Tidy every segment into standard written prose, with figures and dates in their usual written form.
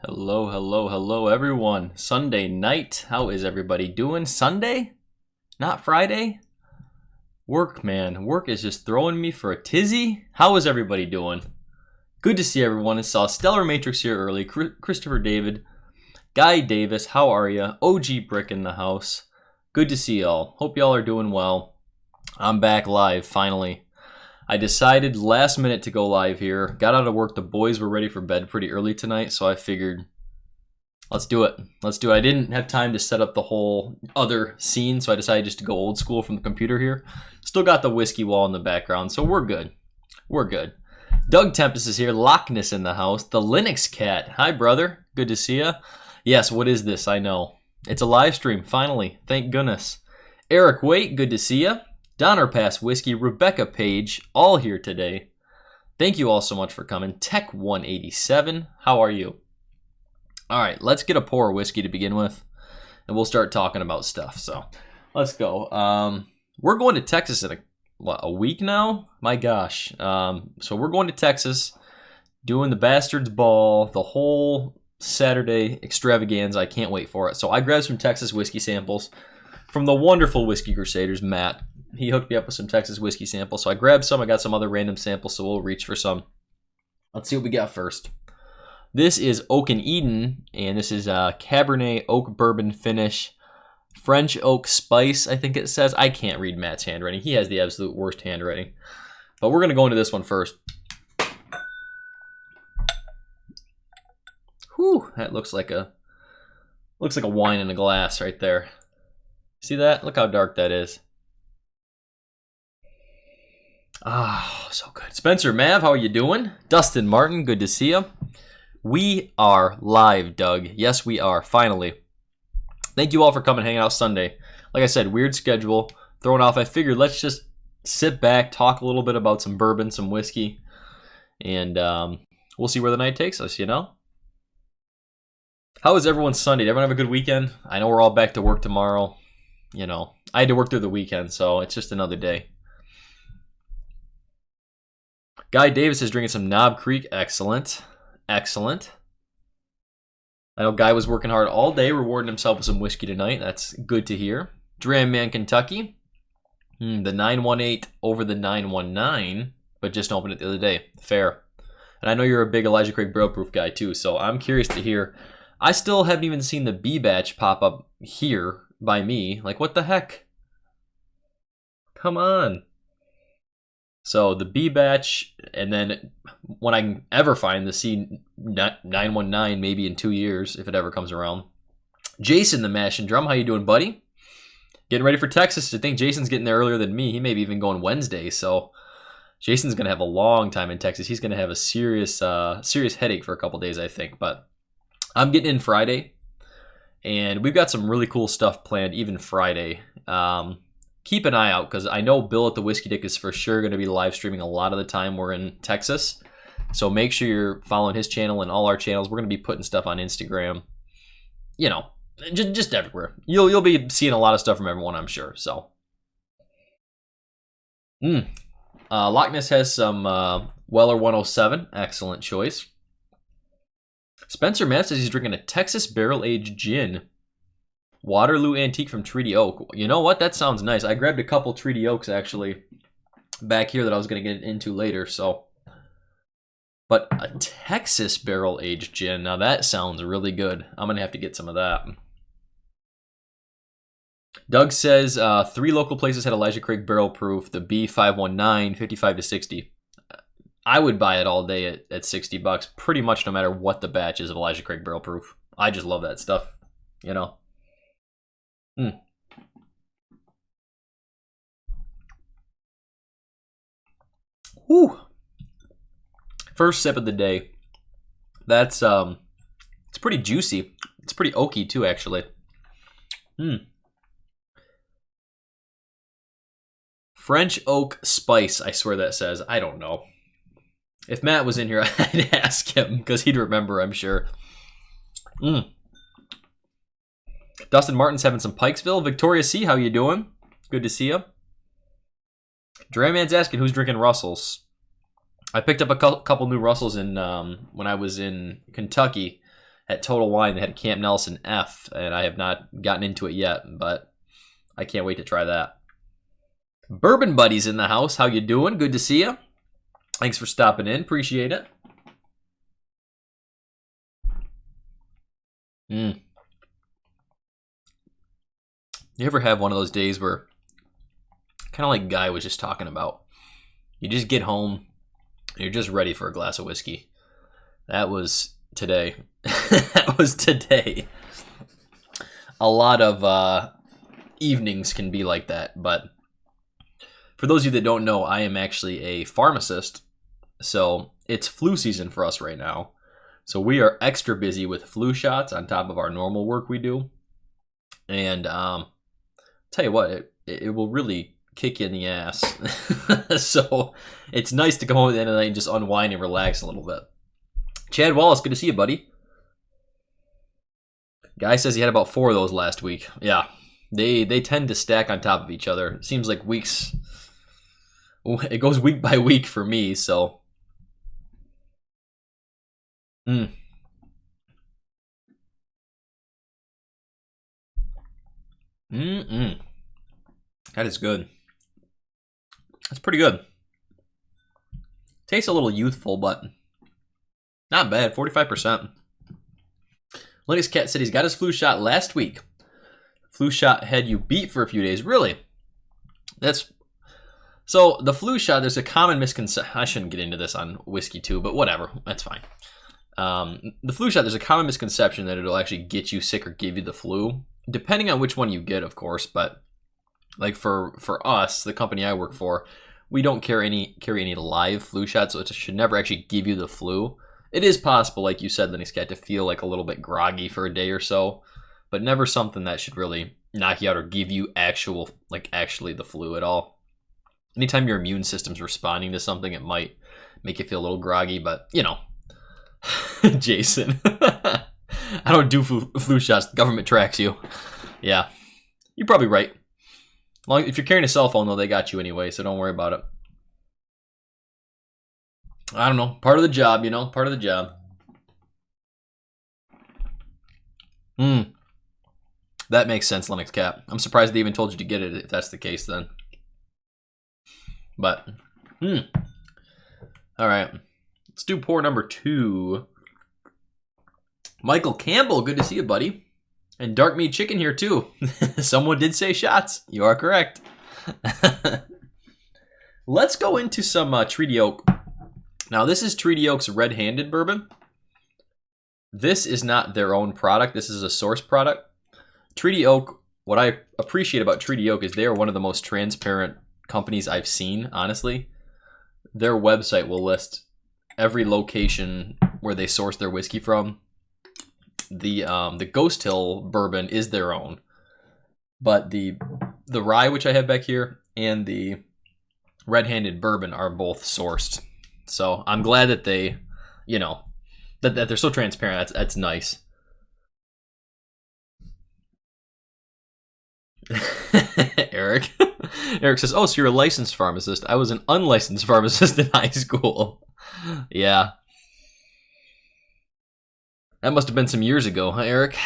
Hello, hello, hello, everyone. Sunday night. How is everybody doing? Sunday? Not Friday? Work, man. Work is just throwing me for a tizzy. How is everybody doing? Good to see everyone. I saw Stellar Matrix here early. Christopher David. Guy Davis, how are ya? OG Brick in the house. Good to see y'all. Hope y'all are doing well. I'm back live, finally. I decided last minute to go live here. Got out of work. The boys were ready for bed pretty early tonight, so I figured, let's do it. Let's do it. I didn't have time to set up the whole other scene, so I decided just to go old school from the computer here. Still got the whiskey wall in the background, so we're good. We're good. Doug Tempest is here. Loch Ness in the house. The Linux Cat. Hi, brother. Good to see ya. Yes, what is this? I know. It's a live stream, finally. Thank goodness. Eric Waite, good to see ya. Donner Pass Whiskey, Rebecca Page, all here today. Thank you all so much for coming. Tech 187, how are you? All right, let's get a pour of whiskey to begin with, and we'll start talking about stuff. So let's go. We're going to Texas in a week now? My gosh. So we're going to Texas, doing the Bastards Ball, the whole Saturday extravaganza. I can't wait for it. So I grabbed some Texas whiskey samples from the wonderful Whiskey Crusaders, Matt. He hooked me up with some Texas whiskey samples. So I grabbed some. I got some other random samples, so we'll reach for some. Let's see what we got first. This is Oak and Eden, and this is Cabernet Oak Bourbon Finish. French Oak Spice, I think it says. I can't read Matt's handwriting. He has the absolute worst handwriting. But we're going to go into this one first. Whew, that looks like a wine in a glass right there. See that? Look how dark that is. Ah, so good. Spencer Mav, how are you doing? Dustin Martin, good to see you. We are live, Doug. Yes, we are, finally. Thank you all for coming hanging out Sunday. Like I said, weird schedule, thrown off. I figured let's just sit back, talk a little bit about some bourbon, some whiskey, and we'll see where the night takes us, you know? How was everyone's Sunday? Did everyone have a good weekend? I know we're all back to work tomorrow. You know, I had to work through the weekend, so it's just another day. Guy Davis is drinking some Knob Creek. Excellent. Excellent. I know Guy was working hard all day, rewarding himself with some whiskey tonight. That's good to hear. Dram Man, Kentucky. The 918 over the 919, but just opened it the other day. Fair. And I know you're a big Elijah Craig Barrel Proof guy too, so I'm curious to hear. I still haven't even seen the B batch pop up here by me. Like, what the heck? Come on. So the B batch, and then when I can ever find the C919, maybe in 2 years, if it ever comes around. Jason, the Mash and Drum, how you doing, buddy? Getting ready for Texas. I think Jason's getting there earlier than me. He may be even going Wednesday, so Jason's going to have a long time in Texas. He's going to have a serious headache for a couple days, I think. But I'm getting in Friday, and we've got some really cool stuff planned even Friday. Keep an eye out, because I know Bill at the Whiskey Dick is for sure going to be live streaming a lot of the time we're in Texas. So make sure you're following his channel and all our channels. We're going to be putting stuff on Instagram. You know, just everywhere. You'll be seeing a lot of stuff from everyone, I'm sure. So, Loch Ness has some Weller 107. Excellent choice. Spencer Matt says he's drinking a Texas barrel-aged gin. Waterloo Antique from Treaty Oak. You know what? That sounds nice. I grabbed a couple Treaty Oaks, actually, back here that I was going to get into later, so. But a Texas barrel-aged gin. Now, that sounds really good. I'm going to have to get some of that. Doug says 3 local places had Elijah Craig Barrel Proof. The B519, 55 to 60. I would buy it all day at $60, pretty much no matter what the batch is of Elijah Craig Barrel Proof. I just love that stuff, you know. Whew. First sip of the day. That's it's pretty juicy. It's pretty oaky too, actually. French Oak Spice, I swear that says. I don't know. If Matt was in here, I'd ask him, because he'd remember, I'm sure. Dustin Martin's having some Pikesville. Victoria C., how you doing? Good to see you. Drayman's asking who's drinking Russells. I picked up a couple new Russells in when I was in Kentucky, at Total Wine. They had a Camp Nelson F, and I have not gotten into it yet, but I can't wait to try that. Bourbon Buddies in the house. How you doing? Good to see you. Thanks for stopping in. Appreciate it. You ever have one of those days where, kind of like Guy was just talking about, you just get home and you're just ready for a glass of whiskey? That was today. That was today. A lot of evenings can be like that, but for those of you that don't know, I am actually a pharmacist, so it's flu season for us right now. So we are extra busy with flu shots on top of our normal work we do. And tell you what, it will really kick you in the ass. So it's nice to come home at the end of the night and just unwind and relax a little bit. Chad Wallace, good to see you, buddy. Guy says he had about 4 of those last week. Yeah, they tend to stack on top of each other. It seems like weeks. It goes week by week for me, so. That is good. That's pretty good. Tastes a little youthful, but not bad. 45%. Linux Cat said he's got his flu shot last week. Flu shot had you beat for a few days. Really? That's so. The flu shot. There's a common misconception. I shouldn't get into this on whiskey too, but whatever. That's fine. The flu shot. There's a common misconception that it'll actually get you sick or give you the flu, depending on which one you get, of course. But like for us, the company I work for, we don't carry any live flu shots, so it should never actually give you the flu. It is possible, like you said, Linux Cat, to feel like a little bit groggy for a day or so, but never something that should really knock you out or give you actually the flu at all. Anytime your immune system's responding to something, it might make you feel a little groggy, but you know. Jason. I don't do flu shots. The government tracks you. Yeah. You're probably right. If you're carrying a cell phone, though, they got you anyway, so don't worry about it. I don't know. Part of the job, you know? Part of the job. That makes sense, Linux Cat. I'm surprised they even told you to get it if that's the case then. But, all right. Let's do pour number 2. Michael Campbell, good to see you, buddy. And Dark Meat Chicken here, too. Someone did say shots. You are correct. Let's go into some Treaty Oak. Now, this is Treaty Oak's red-handed bourbon. This is not their own product. This is a source product. Treaty Oak, what I appreciate about Treaty Oak is they are one of the most transparent companies I've seen, honestly. Their website will list every location where they source their whiskey from. The Ghost Hill bourbon is their own, but the rye, which I have back here, and the red-handed bourbon are both sourced. So I'm glad that they, you know, that they're so transparent. That's nice. Eric says, "Oh, so you're a licensed pharmacist? I was an unlicensed pharmacist in high school." Yeah. That must have been some years ago, huh, Eric?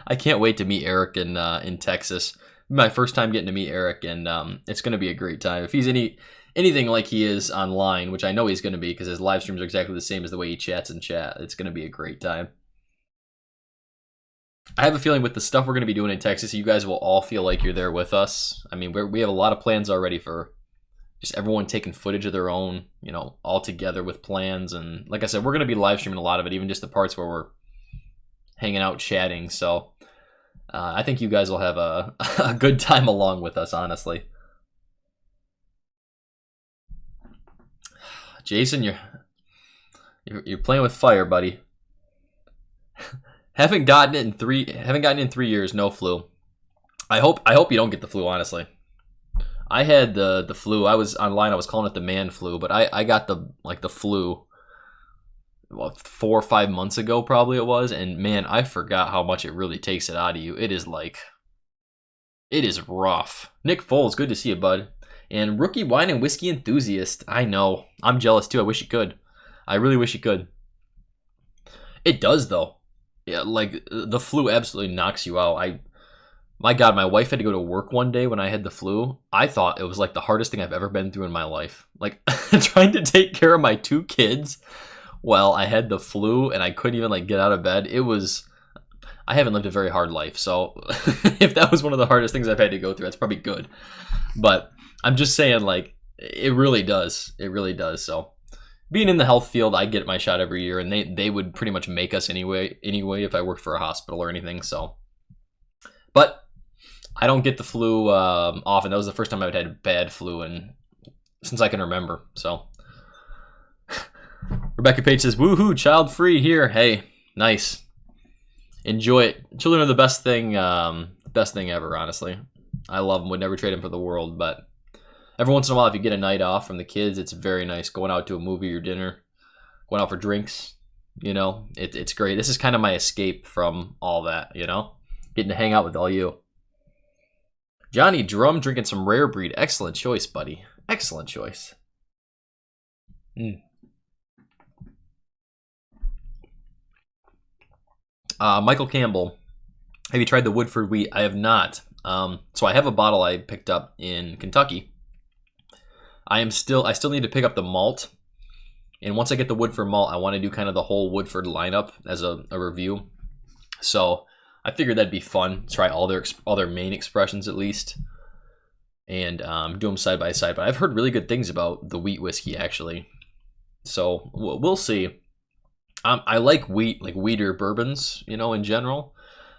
I can't wait to meet Eric in Texas. My first time getting to meet Eric, and it's going to be a great time. If he's anything like he is online, which I know he's going to be because his live streams are exactly the same as the way he chats in chat, it's going to be a great time. I have a feeling with the stuff we're going to be doing in Texas, you guys will all feel like you're there with us. I mean, we have a lot of plans already for just everyone taking footage of their own, you know, all together with plans. And like I said, we're going to be live streaming a lot of it, even just the parts where we're hanging out, chatting. So I think you guys will have a good time along with us, honestly. Jason, you're playing with fire, buddy. Haven't gotten it in 3 years. No flu. I hope you don't get the flu. Honestly, I had the flu. I was online. I was calling it the man flu, but I got the flu. Well, 4 or 5 months ago, probably it was, and man, I forgot how much it really takes it out of you. It is rough. Nick Foles, good to see you, bud. And Rookie Wine and Whiskey Enthusiast. I know. I'm jealous too. I wish you could. I really wish you could. It does though. Yeah, like the flu absolutely knocks you out. My God, my wife had to go to work one day when I had the flu. I thought it was like the hardest thing I've ever been through in my life. Like trying to take care of my 2 kids while I had the flu and I couldn't even like get out of bed. I haven't lived a very hard life. So if that was one of the hardest things I've had to go through, that's probably good. But I'm just saying, like, it really does. It really does. So being in the health field, I get my shot every year, and they would pretty much make us anyway if I worked for a hospital or anything. So, but I don't get the flu often. That was the first time I've had bad flu since I can remember. So Rebecca Page says, "Woohoo, child free here." Hey, nice. Enjoy it. Children are the best thing ever. Honestly, I love them. Would never trade them for the world, but every once in a while, if you get a night off from the kids, it's very nice. Going out to a movie or dinner, going out for drinks, it's great. This is kind of my escape from all that, getting to hang out with all you. Johnny Drum drinking some Rare Breed. Excellent choice, buddy. Excellent choice. Michael Campbell, have you tried the Woodford wheat? I have not. So I have a bottle I picked up in Kentucky. I still need to pick up the malt, and once I get the Woodford malt, I want to do kind of the whole Woodford lineup as a review. So I figured that'd be fun. Try all their main expressions at least, and do them side by side. But I've heard really good things about the wheat whiskey actually, so we'll see. I like wheat, like wheater bourbons, in general.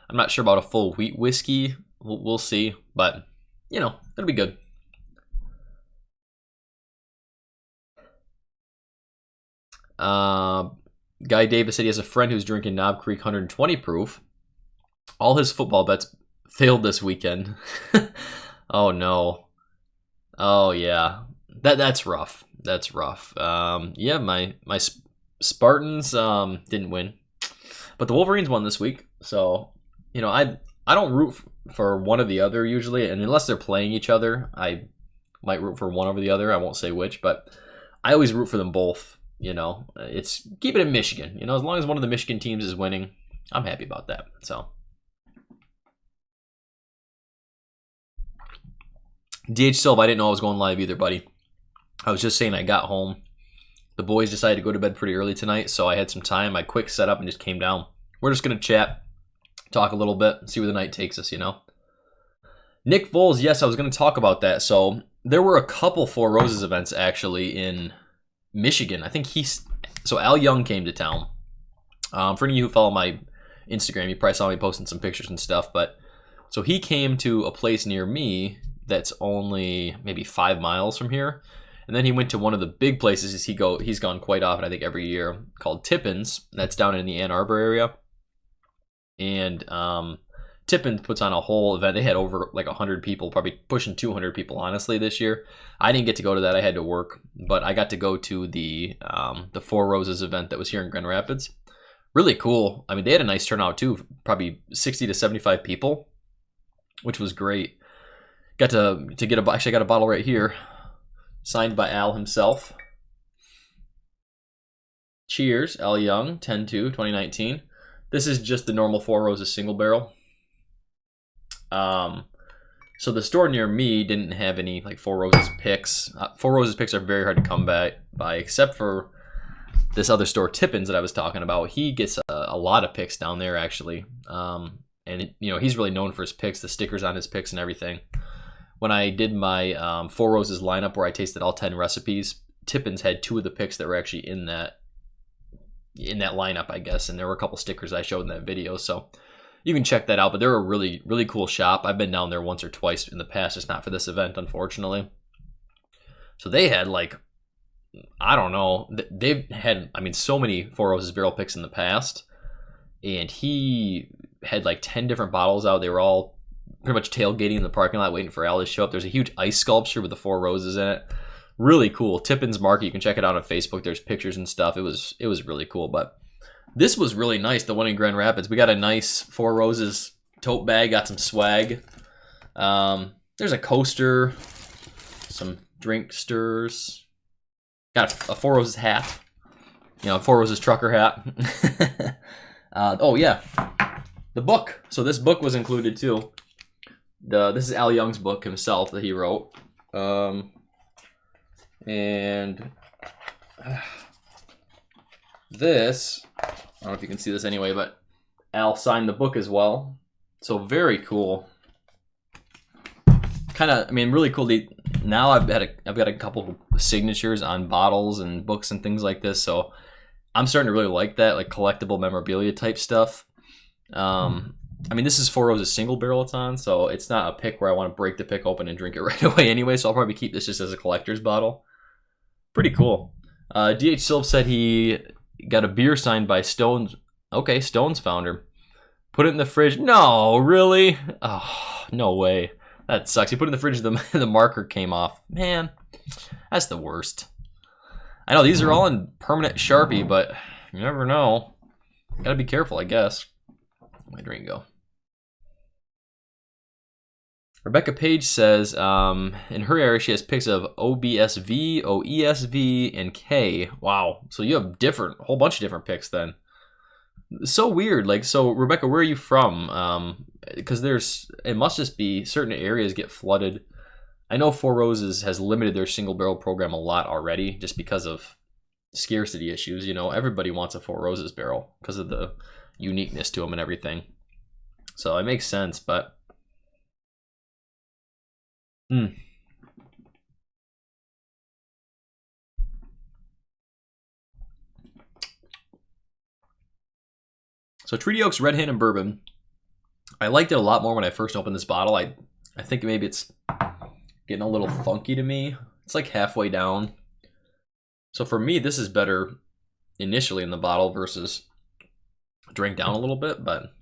I'm not sure about a full wheat whiskey. We'll see, but it'll be good. Guy Davis said he has a friend who's drinking Knob Creek 120 proof. All his football bets failed this weekend. Oh no. Oh yeah. That's rough. That's rough. Yeah, my Spartans didn't win, but the Wolverines won this week. So I don't root for one or the other usually, and unless they're playing each other, I might root for one over the other. I won't say which, but I always root for them both. It's keep it in Michigan. As long as one of the Michigan teams is winning, I'm happy about that. So DH Silva, I didn't know I was going live either, buddy. I was just saying I got home. The boys decided to go to bed pretty early tonight, so I had some time. I quick set up and just came down. We're just going to chat, talk a little bit, see where the night takes us, Nick Voles, yes, I was going to talk about that. So there were a couple Four Roses events actually in Michigan. I think so Al Young came to town. For any of you who follow my Instagram, you probably saw me posting some pictures and stuff, but so he came to a place near me that's only maybe 5 miles from here. And then he went to one of the big places he's gone quite often, I think every year, called Tippins. That's down in the Ann Arbor area. And Tippins puts on a whole event. They had over like 100 people, probably pushing 200 people, honestly, this year. I didn't get to go to that. I had to work. But I got to go to the Four Roses event that was here in Grand Rapids. Really cool. I mean, they had a nice turnout too, probably 60 to 75 people, which was great. Got to get actually I got a bottle right here, signed by Al himself. Cheers, Al Young, 10/2/2019. This is just the normal Four Roses single barrel. So the store near me didn't have any like Four Roses picks. Four Roses picks are very hard to come by except for this other store, Tippins, that I was talking about. He gets a lot of picks down there actually. And he's really known for his picks, the stickers on his picks and everything. When I did my Four Roses lineup where I tasted all 10 recipes, Tippins had 2 of the picks that were actually in that lineup, I guess, and there were a couple stickers I showed in that video, so you can check that out. But they're a really, really cool shop. I've been down there once or twice in the past, just not for this event, unfortunately. So they had I don't know, they've had, so many Four Roses barrel picks in the past, and he had 10 different bottles out. They were all pretty much tailgating in the parking lot waiting for Al to show up. There's a huge ice sculpture with the Four Roses in it. Really cool. Tippins Market, you can check it out on Facebook. There's pictures and stuff. It was really cool. But this was really nice, the one in Grand Rapids. We got a nice Four Roses tote bag, got some swag. There's a coaster, some drink stirs. Got a Four Roses hat. You know, Four Roses trucker hat. Oh yeah, the book. So this book was included too. This is Al Young's book himself that he wrote. And this, I don't know if you can see this anyway, but Al signed the book as well. So very cool. Kind of, I mean, really cool. Now I've got a couple signatures on bottles and books and things like this. So I'm starting to really like that, like collectible memorabilia type stuff. I mean, this is Four Roses single barrel it's on, so it's not a pick where I want to break the pick open and drink it right away anyway. So I'll probably keep this just as a collector's bottle. Pretty cool. DH Silv said he got a beer signed by Stones. Okay, Stones founder. Put it in the fridge. No, really? Oh, no way. That sucks. He put it in the fridge, the marker came off. Man, that's the worst. I know these are all in permanent Sharpie, but you never know. Gotta be careful, I guess. Where'd my drink go? Rebecca Page says in her area she has pics of OBSV, OESV, and K. Wow. So you have a whole bunch of different pics then. So weird. Like, so Rebecca, where are you from? Because it must just be certain areas get flooded. I know Four Roses has limited their single barrel program a lot already just because of scarcity issues. You know, everybody wants a Four Roses barrel because of the uniqueness to them and everything. So it makes sense, but So Treaty Oak's Red Hand and Bourbon. I liked it a lot more when I first opened this bottle. I think maybe it's getting a little funky to me. It's like halfway down. So for me, this is better initially in the bottle versus drink down a little bit. But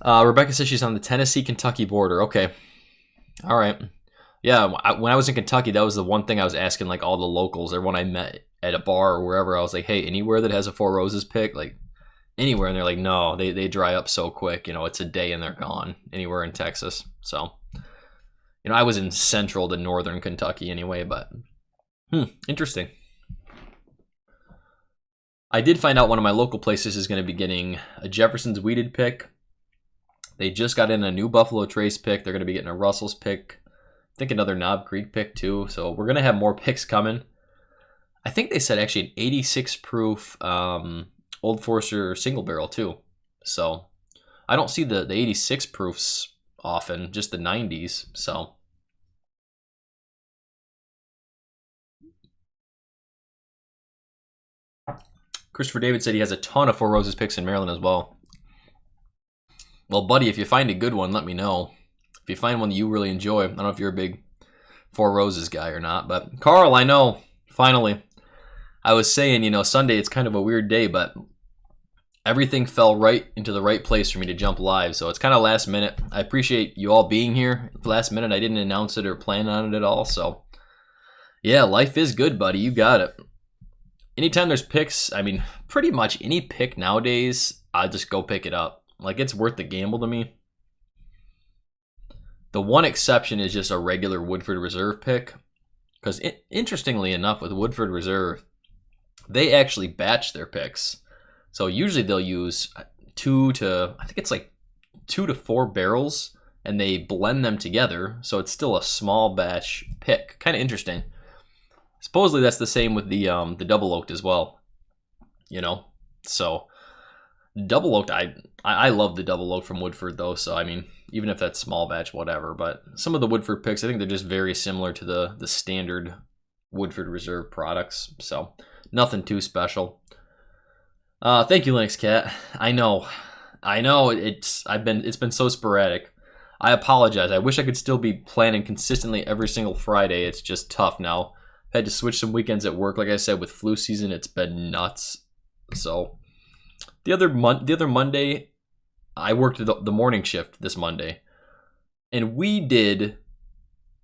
Rebecca says she's on the Tennessee-Kentucky border. Okay. All right. Yeah, when I was in Kentucky, that was the one thing I was asking, like, all the locals, everyone I met at a bar or wherever. I was like, hey, anywhere that has a Four Roses pick, like, anywhere. And they're like, no, they dry up so quick. You know, it's a day and they're gone. Anywhere in Texas. So, you know, I was in central to northern Kentucky anyway, but interesting. I did find out one of my local places is going to be getting a Jefferson's Weeded pick. They just got in a new Buffalo Trace pick. They're going to be getting a Russell's pick. I think another Knob Creek pick too. So we're going to have more picks coming. I think they said actually an 86 proof Old Forester single barrel too. So I don't see the 86 proofs often, just the 90s. So Christopher David said he has a ton of Four Roses picks in Maryland as well. Well, buddy, if you find a good one, let me know. If you find one that you really enjoy, I don't know if you're a big Four Roses guy or not, but Carl, I know, finally. I was saying, you know, Sunday, it's kind of a weird day, but everything fell right into the right place for me to jump live, so it's kind of last minute. I appreciate you all being here. Last minute, I didn't announce it or plan on it at all, so yeah, life is good, buddy. You got it. Anytime there's picks, I mean, pretty much any pick nowadays, I just go pick it up. Like, it's worth the gamble to me. The one exception is just a regular Woodford Reserve pick. Because interestingly enough, with Woodford Reserve, they actually batch their picks. So usually they'll use 2 to 4 barrels, and they blend them together. So it's still a small batch pick. Kind of interesting. Supposedly that's the same with the Double Oaked as well. You know? So Double Oaked, I love the Double Oak from Woodford though, so I mean, even if that's small batch, whatever. But some of the Woodford picks, I think they're just very similar to the standard Woodford Reserve products, so nothing too special. Thank you, Linux Cat. I know, it's been so sporadic. I apologize. I wish I could still be planning consistently every single Friday. It's just tough now. Had to switch some weekends at work, like I said, with flu season. It's been nuts. So the other Monday, I worked the morning shift this Monday, and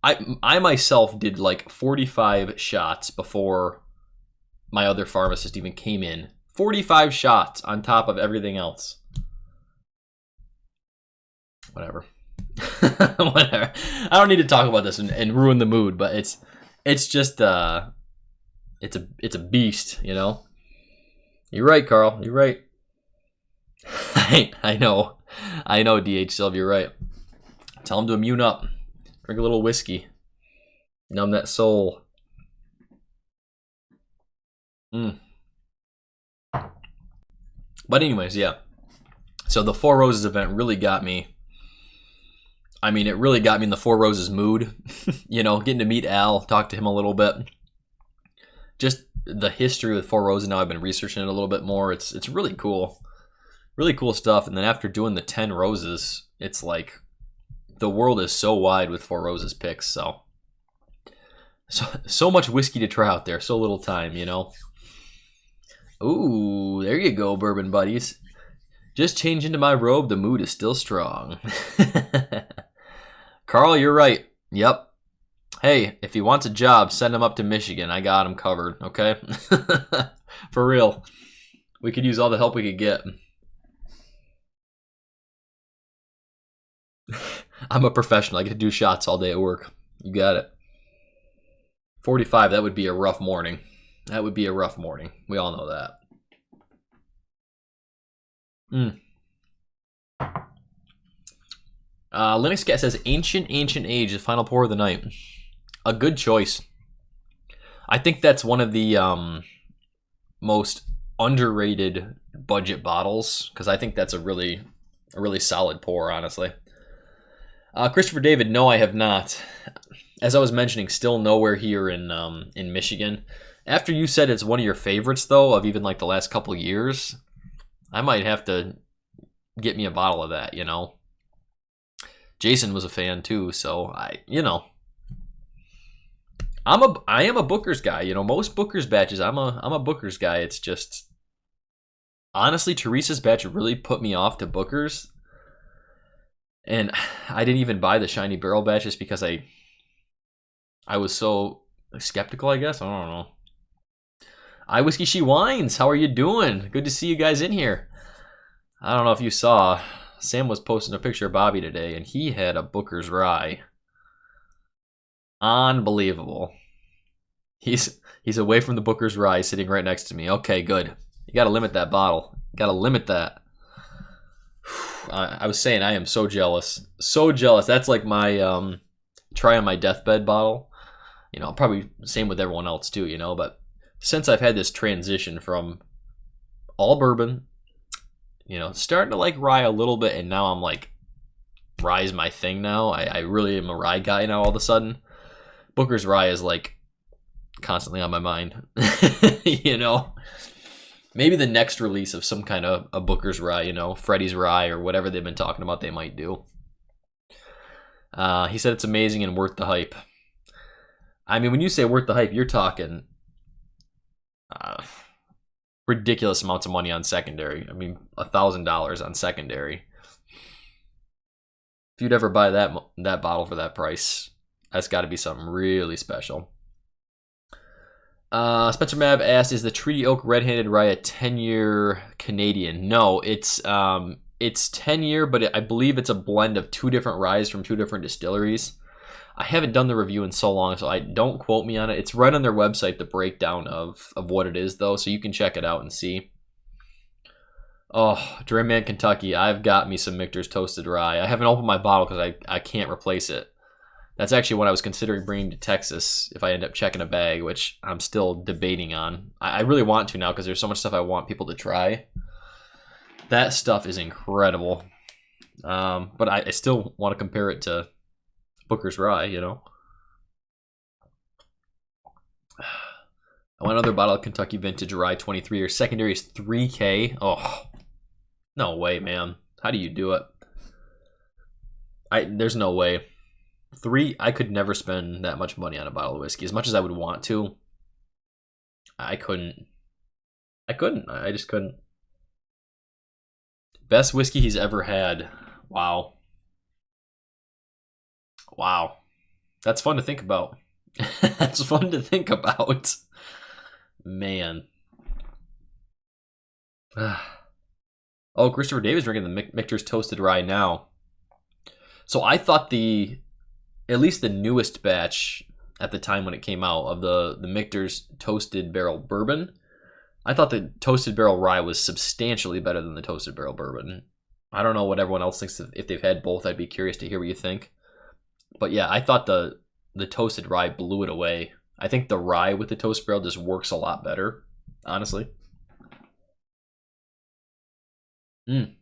I myself did like 45 shots before my other pharmacist even came in. 45 shots on top of everything else. Whatever. Whatever. I don't need to talk about this and ruin the mood, but it's just it's a beast, you know. You're right, Carl. You're right. I know. I know, DH Silv, you're right. Tell him to immune up. Drink a little whiskey. Numb that soul. But anyways, yeah. So the Four Roses event really got me. I mean, it really got me in the Four Roses mood. You know, getting to meet Al, talk to him a little bit. Just the history with Four Roses. Now I've been researching it a little bit more. It's really cool. Really cool stuff. And then after doing the 10 roses, it's like the world is so wide with Four Roses picks. So much whiskey to try out there. So little time, you know. Ooh, there you go, Bourbon Buddies. Just change into my robe. The mood is still strong. Carl, you're right. Yep. Hey, if he wants a job, send him up to Michigan. I got him covered, okay? For real. We could use all the help we could get. I'm a professional. I get to do shots all day at work. You got it. 45, that would be a rough morning. That would be a rough morning. We all know that. Linux Cat says, Ancient Age, the final pour of the night. A good choice. I think that's one of the most underrated budget bottles, because I think that's a really solid pour, honestly. Christopher David, no, I have not. As I was mentioning, still nowhere here in Michigan. After you said it's one of your favorites, though, of even like the last couple years, I might have to get me a bottle of that, you know. Jason was a fan too, so I am a Booker's guy, you know. Most Booker's batches, I'm a Booker's guy. It's just honestly, Teresa's batch really put me off to Booker's, and I didn't even buy the Shiny Barrel batch just because I was so skeptical, I guess. I don't know. I Whiskey She Wines, how are you doing? Good to see you guys in here. I don't know if you saw, Sam was posting a picture of Bobby today, and he had a Booker's Rye. Unbelievable. He's away from the Booker's Rye, sitting right next to me. Okay, good. You got to limit that bottle. You got to limit that. I was saying I am so jealous. So jealous. That's like my try on my deathbed bottle. You know, probably same with everyone else too, you know, but since I've had this transition from all bourbon, you know, starting to like rye a little bit, and now I'm like, rye's my thing now. I really am a rye guy now all of a sudden. Booker's Rye is like constantly on my mind. You know, maybe the next release of some kind of a Booker's Rye, you know, Freddy's Rye or whatever they've been talking about they might do. He said it's amazing and worth the hype. I mean, when you say worth the hype, you're talking ridiculous amounts of money on secondary. I mean, $1,000 on secondary. If you'd ever buy that bottle for that price, that's got to be something really special. Spencer Mab asked, is the Treaty Oak Red-Handed Rye a 10-year Canadian? No, it's 10-year, but I believe it's a blend of two different ryes from two different distilleries. I haven't done the review in so long, so don't quote me on it. It's right on their website, the breakdown of what it is, though, so you can check it out and see. Oh, Dreamman, Kentucky, I've got me some Michter's Toasted Rye. I haven't opened my bottle because I can't replace it. That's actually what I was considering bringing to Texas if I end up checking a bag, which I'm still debating on. I really want to now because there's so much stuff I want people to try. That stuff is incredible. But I still want to compare it to Booker's Rye, you know. I want another bottle of Kentucky Vintage Rye 23. Your secondary is $3K. Oh, no way, man. How do you do it? There's no way. I could never spend that much money on a bottle of whiskey. As much as I would want to, I couldn't. I just couldn't. Best whiskey he's ever had. Wow. Wow. That's fun to think about. That's fun to think about. Man. Oh, Christopher Davis drinking the Michter's Toasted Rye now. So I thought at least the newest batch at the time when it came out of the Michter's Toasted Barrel Bourbon, I thought the Toasted Barrel Rye was substantially better than the Toasted Barrel Bourbon. I don't know what everyone else thinks. If they've had both, I'd be curious to hear what you think. But yeah, I thought the Toasted Rye blew it away. I think the rye with the Toasted Barrel just works a lot better, honestly. Mm.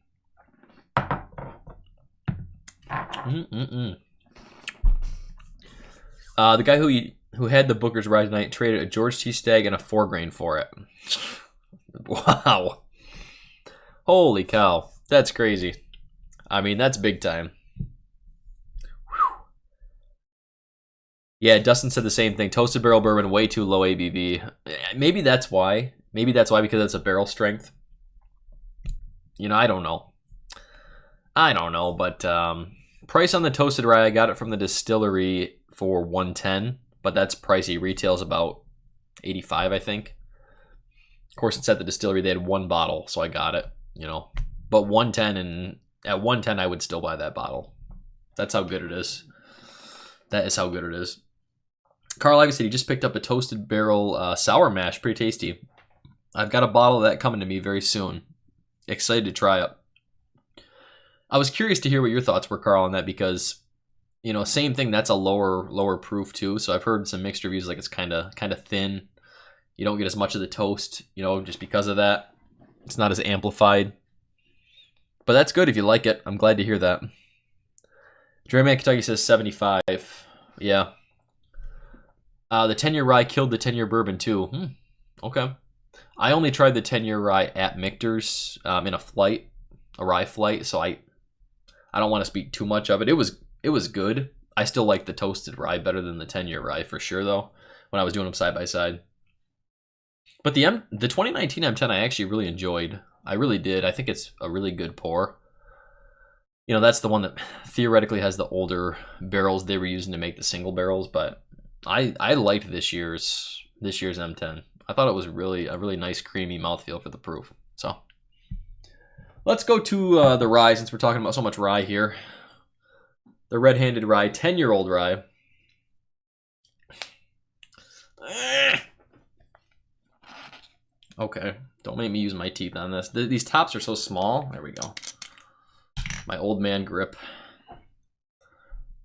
The guy who had the Booker's Rye tonight traded a George T. Stagg and a 4-grain for it. Wow. Holy cow. That's crazy. I mean, that's big time. Whew. Yeah, Dustin said the same thing. Toasted Barrel Bourbon, way too low ABV. Maybe that's why. Maybe that's why, because it's a barrel strength. You know, I don't know. But price on the Toasted Rye, I got it from the distillery for $110, but that's pricey. Retail's about $85, I think. Of course, it's at the distillery. They had one bottle, so I got it, you know. But $110, and at $110, I would still buy that bottle. That's how good it is. That is how good it is. Carl Ivy said he just picked up a Toasted Barrel sour mash. Pretty tasty. I've got a bottle of that coming to me very soon. Excited to try it. I was curious to hear what your thoughts were, Carl, on that, because, you know, same thing. That's a lower proof too. So I've heard some mixed reviews, like it's kind of thin. You don't get as much of the toast, you know, just because of that. It's not as amplified. But that's good if you like it. I'm glad to hear that. Dreamman Kentucky says 75. Yeah. The 10-year rye killed the 10-year bourbon too. Okay. I only tried the 10-year rye at Michter's in a rye flight, so I don't want to speak too much of it. It was good. I still like the toasted rye better than the 10-year rye for sure, though, when I was doing them side by side. But the 2019 M10 I actually really enjoyed. I really did. I think it's a really good pour. You know, that's the one that theoretically has the older barrels they were using to make the single barrels, but I liked this year's M10. I thought it was a really nice creamy mouthfeel for the proof. So let's go to the rye, since we're talking about so much rye here. The red-handed rye, 10-year-old rye. Okay, don't make me use my teeth on this. These tops are so small. There we go. My old man grip.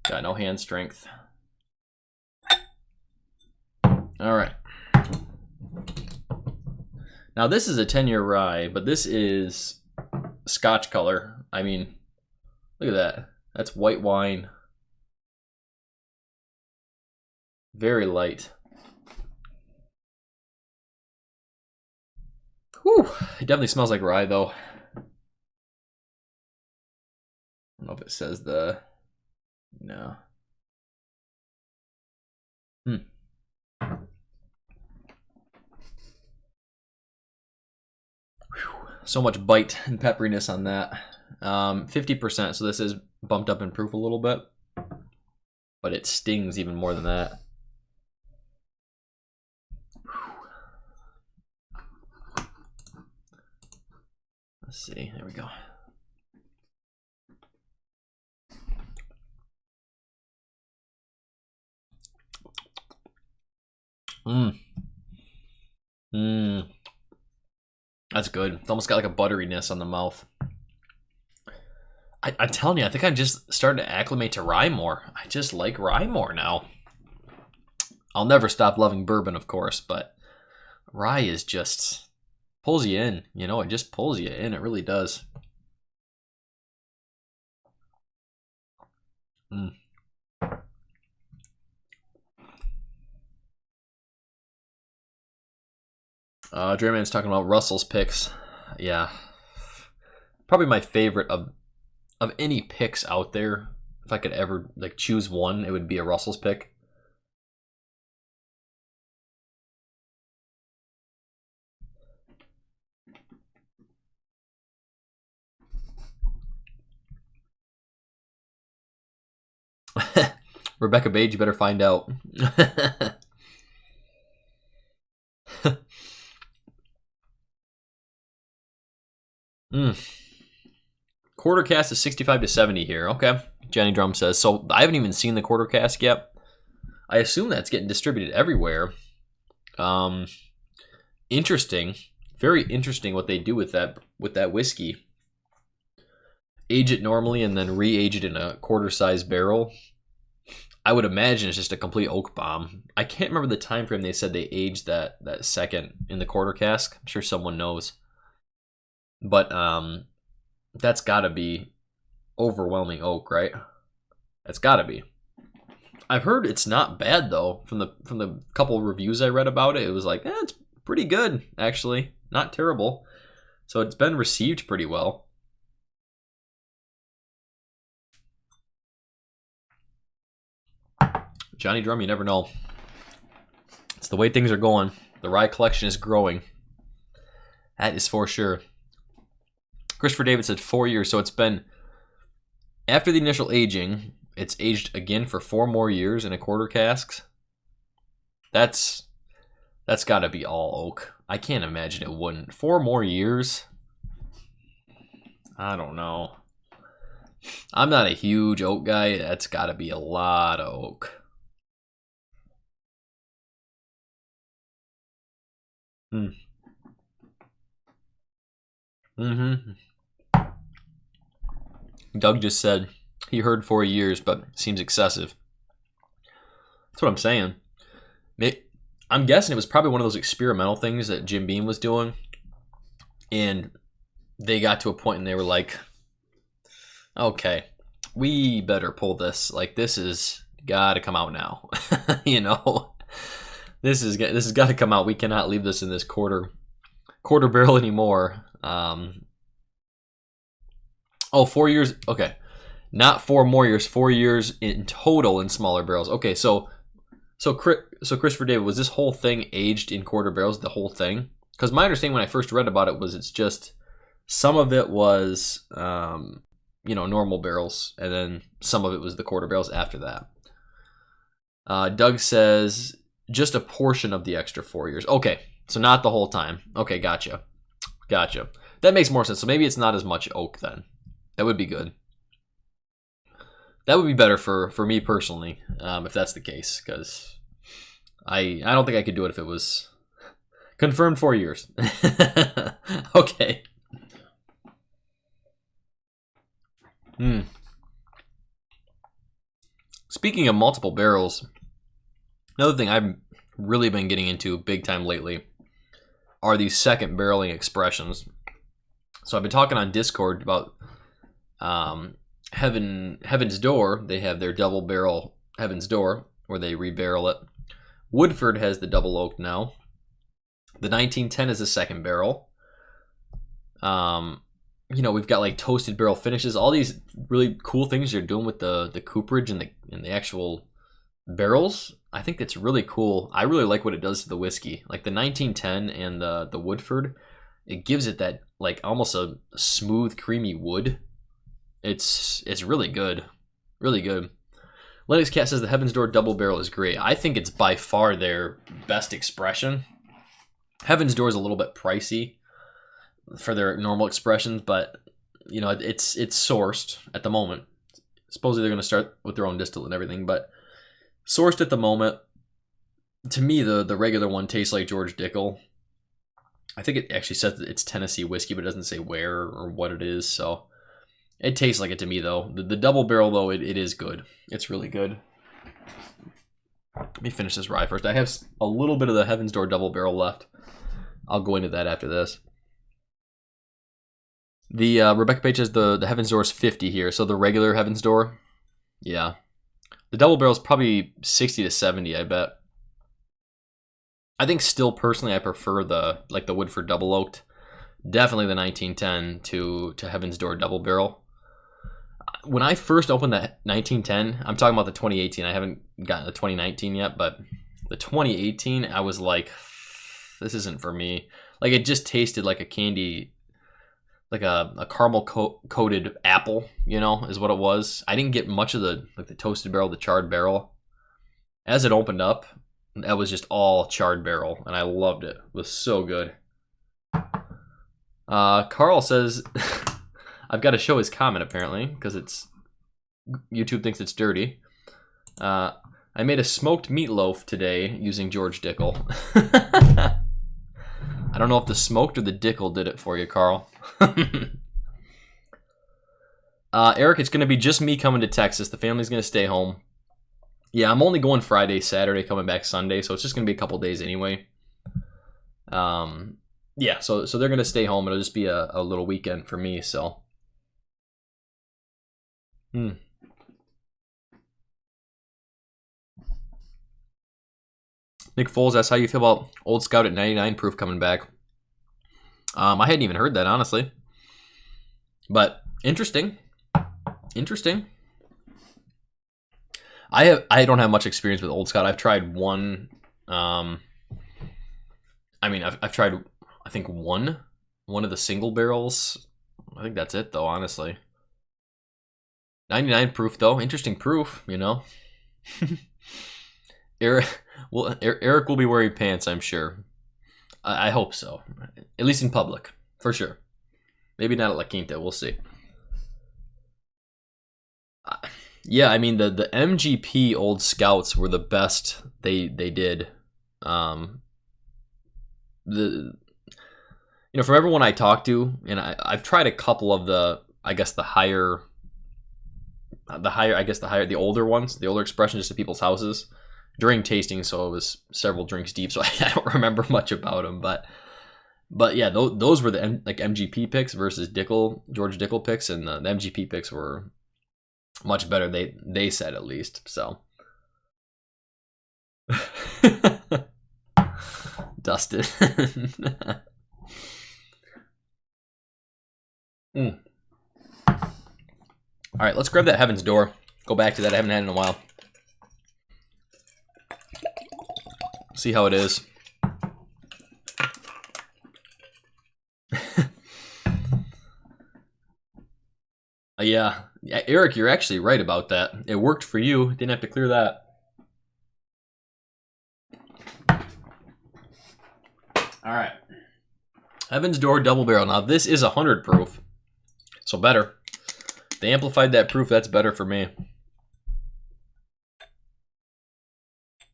Got no hand strength. All right. Now this is a 10-year rye, but this is Scotch color. I mean, look at that. That's white wine. Very light. Whew. It definitely smells like rye, though. I don't know if it says the... No. So much bite and pepperiness on that. 50%, so this is bumped up in proof a little bit. But it stings even more than that. Let's see, there we go. That's good. It's almost got like a butteriness on the mouth. I'm telling you, I think I'm just starting to acclimate to rye more. I just like rye more now. I'll never stop loving bourbon, of course, but rye is just pulls you in. You know, it just pulls you in. It really does. Dreamman's talking about Russell's picks. Yeah. Probably my favorite of any picks out there. If I could ever like choose one, it would be a Russell's pick. Rebecca Bage, you better find out. Quarter cast is 65 to 70 here. Okay, Jenny Drum says. So I haven't even seen the quarter cast yet. I assume that's getting distributed everywhere. Interesting. Very interesting what they do with that whiskey. Age it normally and then re-age it in a quarter-size barrel. I would imagine it's just a complete oak bomb. I can't remember the time frame they said they aged that second in the quarter cask. I'm sure someone knows. But that's got to be overwhelming oak, right? That's got to be. I've heard it's not bad though. From the couple of reviews I read about it, it was like, it's pretty good actually, not terrible. So it's been received pretty well. Johnny Drum, you never know. It's the way things are going. The rye collection is growing. That is for sure. Christopher David said 4 years, so it's been, after the initial aging, it's aged again for 4 more years in a quarter casks. That's got to be all oak. I can't imagine it wouldn't. 4 more years? I don't know. I'm not a huge oak guy. That's got to be a lot of oak. Doug just said he heard 4 years, but seems excessive. That's what I'm saying. I'm guessing it was probably one of those experimental things that Jim Beam was doing, and they got to a point and they were like, okay, we better pull this. Like, this is got to come out now. You know, this has got to come out. We cannot leave this in this quarter barrel anymore. 4 years. Okay, not 4 more years. 4 years in total in smaller barrels. Okay, so Christopher David, was this whole thing aged in quarter barrels? The whole thing? Because my understanding when I first read about it was it's just some of it was normal barrels, and then some of it was the quarter barrels after that. Doug says just a portion of the extra 4 years. Okay, so not the whole time. Okay, gotcha. That makes more sense. So maybe it's not as much oak then. That would be good. That would be better for me personally, if that's the case, because I don't think I could do it if it was confirmed 4 years. Okay. Speaking of multiple barrels, another thing I've really been getting into big time lately are these second barreling expressions. So I've been talking on Discord about Heaven's Door. They have their double barrel Heaven's Door where they rebarrel it. Woodford has the double oak now. The 1910 is the second barrel. We've got like toasted barrel finishes, all these really cool things you're doing with the cooperage and the actual barrels. I think that's really cool. I really like what it does to the whiskey. Like the 1910 and the Woodford, it gives it that like almost a smooth, creamy wood. It's really good. Really good. Lennox Cat says the Heaven's Door double barrel is great. I think it's by far their best expression. Heaven's Door is a little bit pricey for their normal expressions, but it's sourced at the moment. Supposedly they're going to start with their own distillate and everything, but sourced at the moment. To me, the regular one tastes like George Dickel. I think it actually says that it's Tennessee whiskey, but it doesn't say where or what it is, so it tastes like it to me, though. The double barrel, though, it is good. It's really good. Let me finish this rye first. I have a little bit of the Heaven's Door double barrel left. I'll go into that after this. The Rebecca Page has the Heaven's Door is 50 here, so the regular Heaven's Door, yeah. The double barrel is probably 60 to 70, I bet. I think still personally I prefer the Woodford Double Oaked. Definitely the 1910 to Heaven's Door double barrel. When I first opened that 1910, I'm talking about the 2018. I haven't gotten the 2019 yet, but the 2018, I was like, this isn't for me. Like, it just tasted like a candy, like a caramel coated apple, is what it was. I didn't get much of the toasted barrel, the charred barrel. As it opened up, that was just all charred barrel, and I loved it. It was so good. Carl says, I've got to show his comment apparently, because YouTube thinks it's dirty. I made a smoked meatloaf today using George Dickel. I don't know if the smoked or the Dickel did it for you, Carl. Eric, it's going to be just me coming to Texas. The family's going to stay home. Yeah, I'm only going Friday, Saturday, coming back Sunday, so it's just going to be a couple days anyway. Yeah, so they're going to stay home. It'll just be a little weekend for me, so. Nick Foles, that's how you feel about Old Scout at 99 proof coming back. I hadn't even heard that, honestly. But interesting. Interesting. I don't have much experience with Old Scout. I've tried one. I mean, I've tried, I think, one of the single barrels. I think that's it, though, honestly. 99 proof, though. Interesting proof, you know. Eric will be wearing pants, I'm sure. I hope so. At least in public, for sure. Maybe not at La Quinta. We'll see. Yeah, I mean, the MGP Old Scouts were the best they did. From everyone I talked to, and I've tried a couple of the older ones, the older expressions just at people's houses during tasting, so it was several drinks deep, so I don't remember much about them, but yeah, those were the MGP picks versus George Dickel picks, and the MGP picks were much better. They said, at least, so. Dustin. All right, let's grab that Heaven's Door. Go back to that. I haven't had it in a while. See how it is. Yeah, Eric, you're actually right about that. It worked for you. Didn't have to clear that. All right. Heaven's Door Double Barrel. Now, this is 100 proof, so better. They amplified that proof. That's better for me.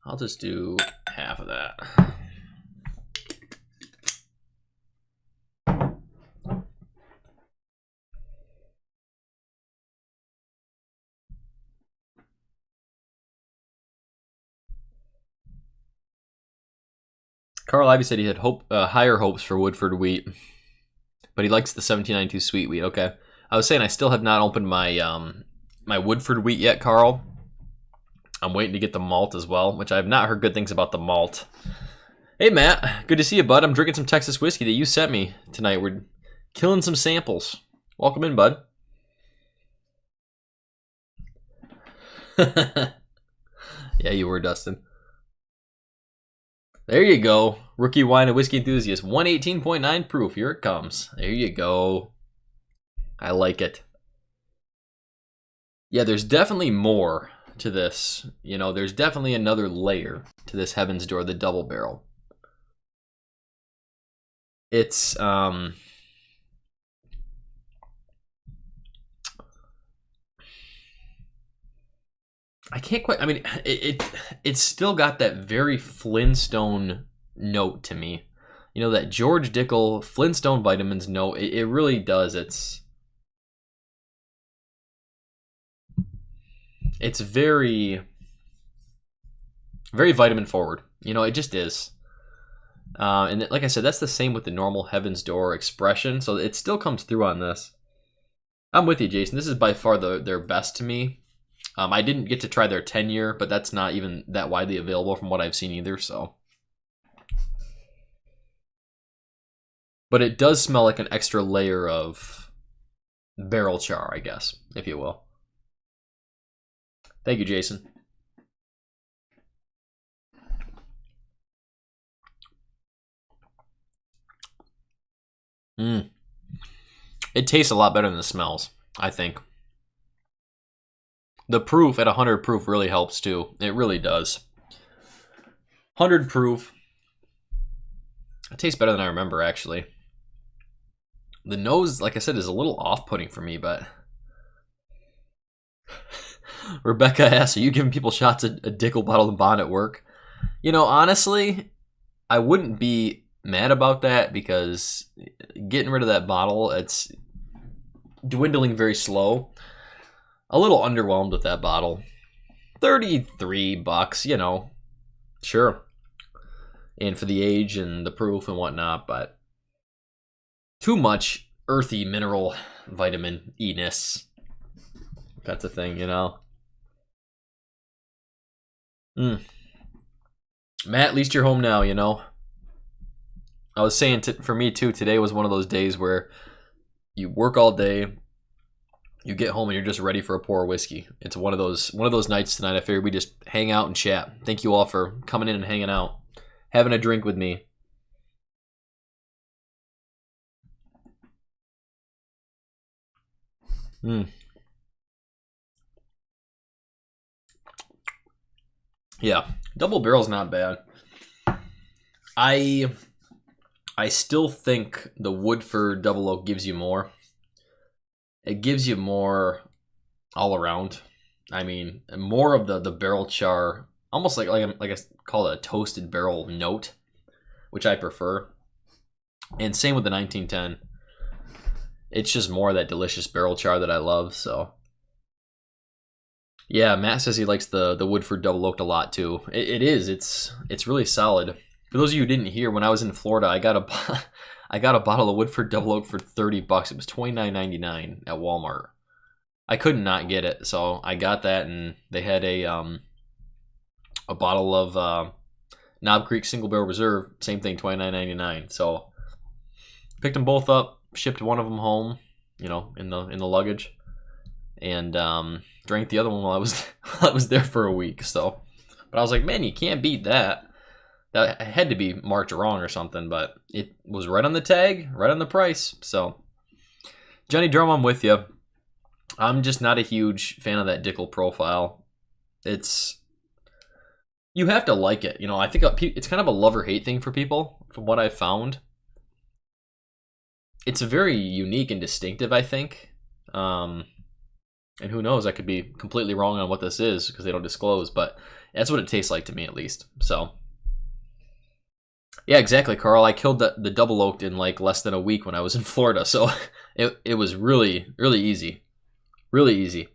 I'll just do half of that. Carl Ivy said he had higher hopes for Woodford wheat, but he likes the 1792 sweet wheat. Okay. I was saying I still have not opened my my Woodford wheat yet, Carl. I'm waiting to get the malt as well, which I have not heard good things about the malt. Hey, Matt. Good to see you, bud. I'm drinking some Texas whiskey that you sent me tonight. We're killing some samples. Welcome in, bud. Yeah, you were, Dustin. There you go. Rookie wine and whiskey enthusiast. 118.9 proof. Here it comes. There you go. I like it. Yeah, there's definitely more to this. You know, there's definitely another layer to this Heaven's Door, the double barrel. It's I can't quite. I mean, it's still got that very Flintstone note to me. You know, that George Dickel Flintstone vitamins note. It really does. It's very, very vitamin forward. You know, it just is. And like I said, that's the same with the normal Heaven's Door expression. So it still comes through on this. I'm with you, Jason. This is by far their best to me. I didn't get to try their 10-year, but that's not even that widely available from what I've seen either, so. But it does smell like an extra layer of barrel char, I guess, if you will. Thank you, Jason. It tastes a lot better than it smells, I think. The proof at 100 proof really helps too. It really does. 100 proof. It tastes better than I remember, actually. The nose, like I said, is a little off-putting for me, but... Rebecca asks, are you giving people shots at a Dickel bottle and bond at work? You know, honestly, I wouldn't be mad about that because getting rid of that bottle, it's dwindling very slow. A little underwhelmed with that bottle. $33, you know, sure. And for the age and the proof and whatnot, but too much earthy mineral vitamin E-ness. That's a thing, you know. Matt, at least you're home now, you know. I was saying for me too, today was one of those days where you work all day, you get home and you're just ready for a pour of whiskey. It's one of those nights tonight. I figured we just hang out and chat. Thank you all for coming in and hanging out, having a drink with me. Yeah, double barrel's not bad. I still think the Woodford Double Oak gives you more. It gives you more all around. I mean, more of the barrel char, almost like I call it a toasted barrel note, which I prefer. And same with the 1910. It's just more of that delicious barrel char that I love. So yeah, Matt says he likes the Woodford Double Oak a lot too. It is. It's really solid. For those of you who didn't hear, when I was in Florida, I got a bottle of Woodford Double Oak for $30. It was $29.99 at Walmart. I could not get it, so I got that, and they had a bottle of Knob Creek Single Barrel Reserve, same thing, $29.99. So picked them both up, shipped one of them home, you know, in the luggage, and drank the other one while I was there for a week. So, but I was like, man, you can't beat that. That had to be marked wrong or something, but it was right on the tag, right on the price. So, Johnny Drum, I'm with you. I'm just not a huge fan of that Dickel profile. You have to like it. You know, I think it's kind of a love-or-hate thing for people, from what I've found. It's very unique and distinctive, I think. And who knows, I could be completely wrong on what this is because they don't disclose, but that's what it tastes like to me, at least. So, yeah, exactly, Carl. I killed the double oaked in like less than a week when I was in Florida, so it was really, really easy. Really easy.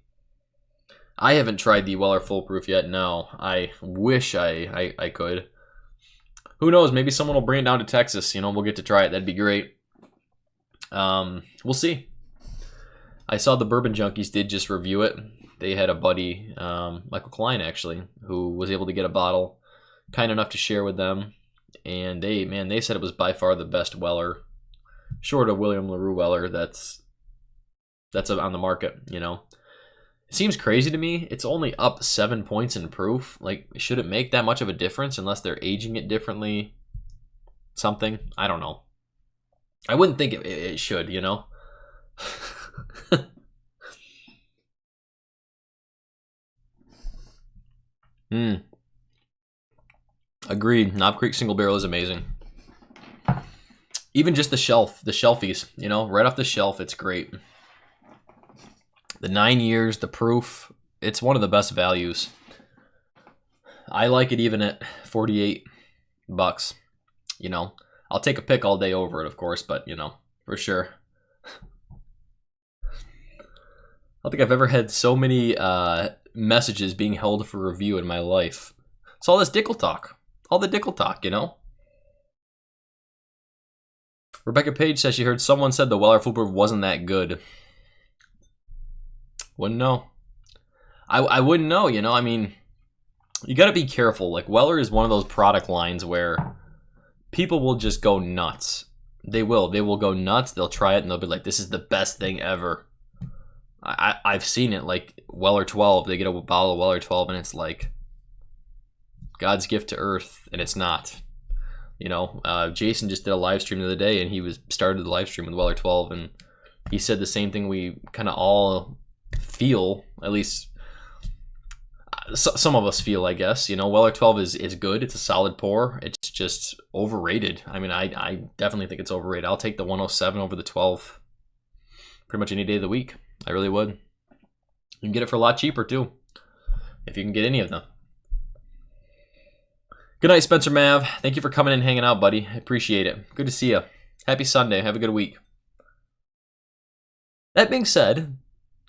I haven't tried the Weller Full Proof yet, no. I wish I could. Who knows, maybe someone will bring it down to Texas, you know, we'll get to try it. That'd be great. We'll see. I saw the Bourbon Junkies did just review it. They had a buddy, Michael Klein actually, who was able to get a bottle, kind enough to share with them. And they said it was by far the best Weller, short of William LaRue Weller, that's on the market, you know. It seems crazy to me. It's only up 7 points in proof. Like, should it make that much of a difference unless they're aging it differently? Something? I don't know. I wouldn't think it should, you know. Agreed. Knob Creek Single Barrel is amazing. Even just the shelfies, you know, right off the shelf, it's great. The 9 years, the proof, it's one of the best values. I like it even at $48. You know, I'll take a pick all day over it, of course, but, you know, for sure. I don't think I've ever had so many messages being held for review in my life. It's all this Dickel talk. All the Dickel talk, you know? Rebecca Page says she heard someone said the Weller Full Proof wasn't that good. Wouldn't know. I wouldn't know, you know? I mean, you got to be careful. Like, Weller is one of those product lines where people will just go nuts. They will. They will go nuts. They'll try it, and they'll be like, this is the best thing ever. I've seen it, like, Weller 12. They get a bottle of Weller 12, and it's like God's gift to earth, and it's not. You know, Jason just did a live stream the other day, and he started the live stream with Weller 12, and he said the same thing we kind of all feel, at least some of us feel, I guess. You know, Weller 12 is good. It's a solid pour. It's just overrated. I mean, I definitely think it's overrated. I'll take the 107 over the 12 pretty much any day of the week. I really would. You can get it for a lot cheaper, too, if you can get any of them. Good night, Spencer Mav. Thank you for coming and hanging out, buddy. I appreciate it. Good to see you. Happy Sunday. Have a good week. That being said,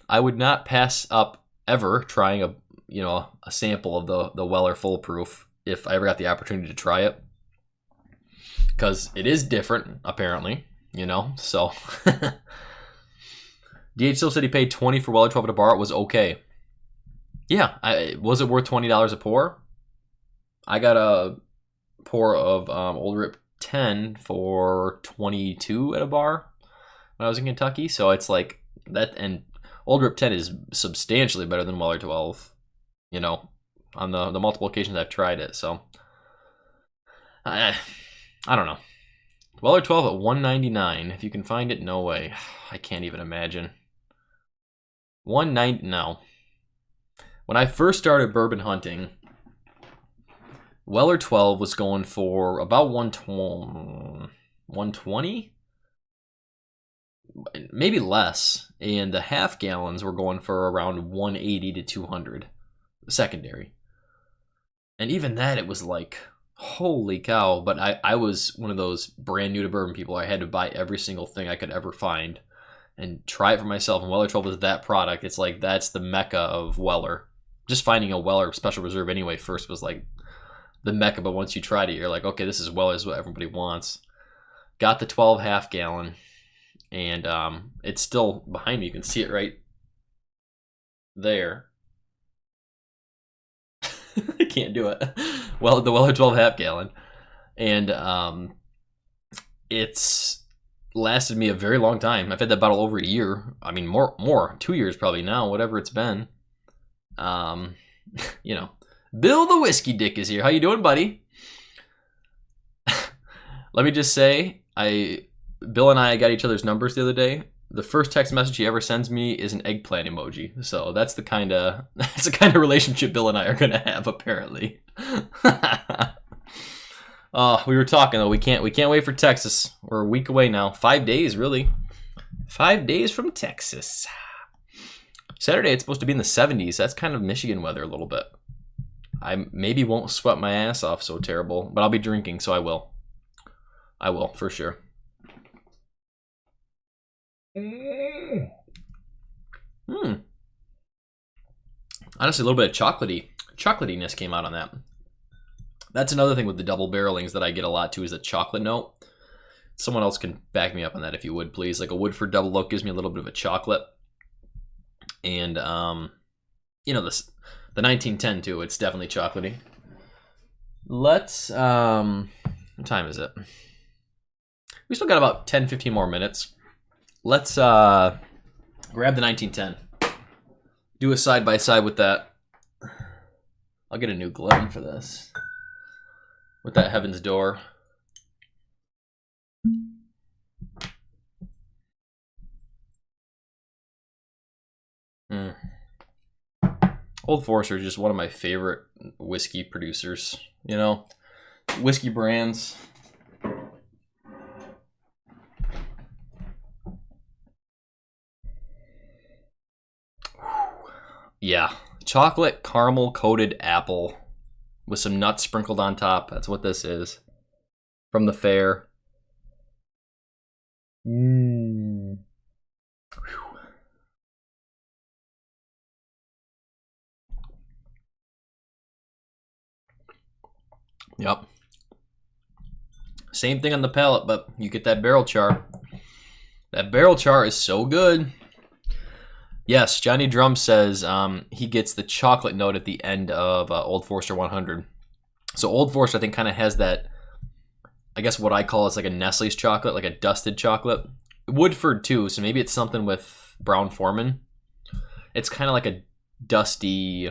I would not pass up ever trying a sample of the Weller Full Proof if I ever got the opportunity to try it, because it is different apparently, So DH still said he paid $20 for Weller 12 at a bar. It was okay. Yeah, was it worth $20 a pour? I got a pour of Old Rip 10 for $22 at a bar when I was in Kentucky. So it's like that, and Old Rip 10 is substantially better than Weller 12. On the multiple occasions I've tried it. So I don't know. Weller 12 at $1.99. If you can find it, no way. I can't even imagine. $1.90. No. When I first started bourbon hunting, Weller 12 was going for about $120, maybe less, and the half gallons were going for around $180 to $200, secondary. And even that, it was like, holy cow. But I was one of those brand new to bourbon people. I had to buy every single thing I could ever find and try it for myself. And Weller 12 was that product. It's like, that's the mecca of Weller. Just finding a Weller Special Reserve anyway first was like the mecca, but once you tried it, you're like, okay, this is Weller's what everybody wants. Got the 12 half gallon, and it's still behind me. You can see it right there. I can't do it. Well, the Weller 12 half gallon, and it's lasted me a very long time. I've had that bottle over a year. I mean, more, 2 years probably now, whatever it's been. Bill the Whiskey Dick is here. How you doing, buddy? Let me just say, Bill and I got each other's numbers the other day. The first text message he ever sends me is an eggplant emoji. So that's the kind of relationship Bill and I are gonna have, apparently. We were talking though. We can't wait for Texas. We're a week away now. 5 days, really. 5 days from Texas. Saturday, it's supposed to be in the 70s. That's kind of Michigan weather a little bit. I maybe won't sweat my ass off so terrible, but I'll be drinking, so I will. I will, for sure. Honestly, a little bit of chocolatiness came out on that. That's another thing with the double barrelings that I get a lot too, is the chocolate note. Someone else can back me up on that if you would, please. Like a Woodford Double Oak gives me a little bit of a chocolate. And, the 1910 too, it's definitely chocolatey. Let's, what time is it? We still got about 10-15 more minutes. Let's grab the 1910. Do a side-by-side with that. I'll get a new Glen for this. With that Heaven's Door. Old Forester is just one of my favorite whiskey producers. Whiskey brands. Yeah, chocolate caramel coated apple with some nuts sprinkled on top. That's what this is. From the fair. Yep. Same thing on the palate, but you get that barrel char. That barrel char is so good. Yes, Johnny Drum says he gets the chocolate note at the end of Old Forester 100. So Old Forester, I think, kind of has that, I guess what I call is like a Nestle's chocolate, like a dusted chocolate. Woodford too, so maybe it's something with Brown Forman. It's kind of like a dusty,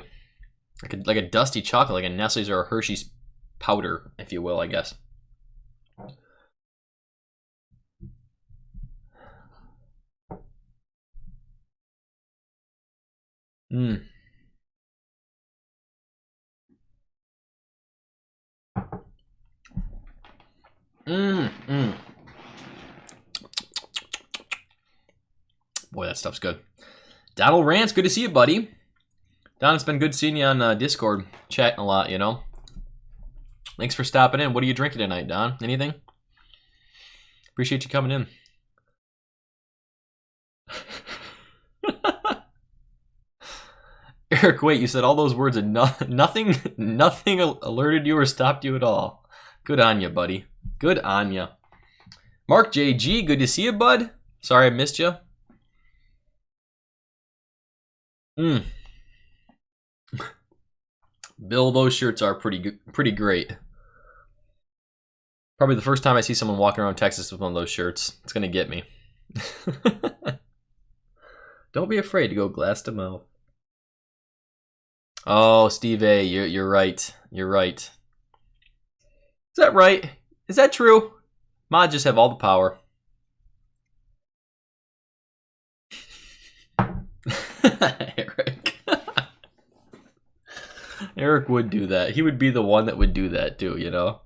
like a dusty chocolate, like a Nestle's or a Hershey's powder, if you will, I guess. Boy, that stuff's good. Donald Rance, good to see you, buddy. Don, it's been good seeing you on Discord, chatting a lot, Thanks for stopping in. What are you drinking tonight, Don? Anything? Appreciate you coming in. Eric, wait, you said all those words and nothing alerted you or stopped you at all. Good on you, buddy. Good on you. Mark JG, good to see you, bud. Sorry I missed you. Bill, those shirts are pretty great. Probably the first time I see someone walking around Texas with one of those shirts. It's gonna get me. Don't be afraid to go glass to mouth. Oh, Steve A, you're right. You're right. Is that right? Is that true? Mod just have all the power. Eric. Eric would do that. He would be the one that would do that too, you know?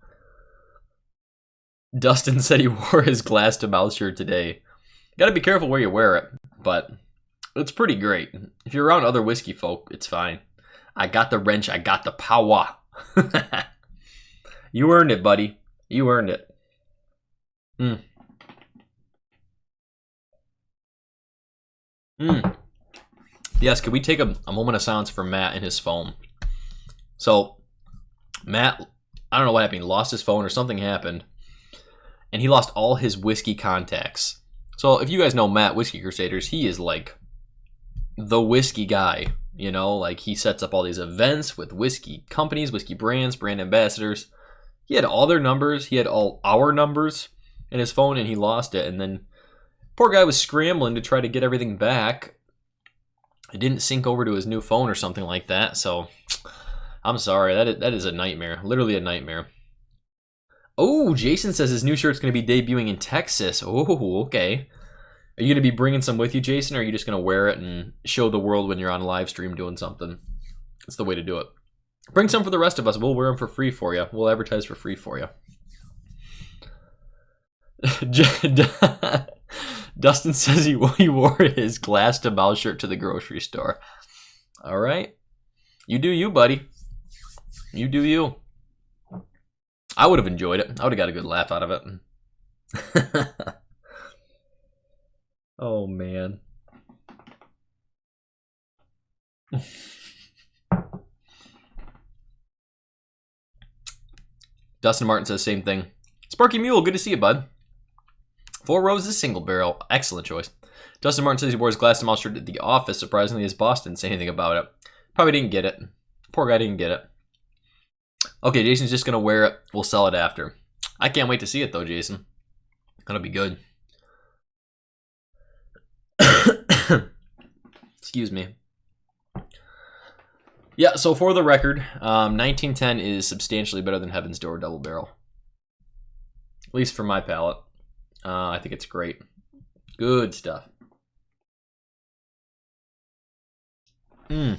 Dustin said he wore his glass to mouth shirt today. You gotta be careful where you wear it, but it's pretty great. If you're around other whiskey folk, it's fine. I got the wrench, I got the power. You earned it, buddy. You earned it. Yes, could we take a moment of silence for Matt and his phone? So, Matt, I don't know what happened. He lost his phone or something happened. And he lost all his whiskey contacts. So, if you guys know Matt, Whiskey Crusaders, he is like the whiskey guy. You know, like he sets up all these events with whiskey companies, whiskey brands, brand ambassadors. He had all their numbers. He had all our numbers in his phone, and he lost it. And then poor guy was scrambling to try to get everything back. It didn't sync over to his new phone or something like that. So I'm sorry. That is a nightmare. Literally a nightmare. Oh, Jason says his new shirt's going to be debuting in Texas. Oh, okay. Are you going to be bringing some with you, Jason, or are you just going to wear it and show the world when you're on live stream doing something? That's the way to do it. Bring some for the rest of us. We'll wear them for free for you. We'll advertise for free for you. Dustin says he wore his glass to mouth shirt to the grocery store. All right. You do you, buddy. You do you. I would have enjoyed it. I would have got a good laugh out of it. Oh, man. Dustin Martin says same thing. Sparky Mule, good to see you, bud. Four Roses single barrel. Excellent choice. Dustin Martin says he wore his glass to mouth shirt at the office. Surprisingly, his boss didn't say anything about it. Probably didn't get it. Poor guy didn't get it. Okay, Jason's just going to wear it. We'll sell it after. I can't wait to see it, though, Jason. That'll be good. Excuse me. Yeah, so for the record, 1910 is substantially better than Heaven's Door Double Barrel. At least for my palate. I think it's great. Good stuff. Woo.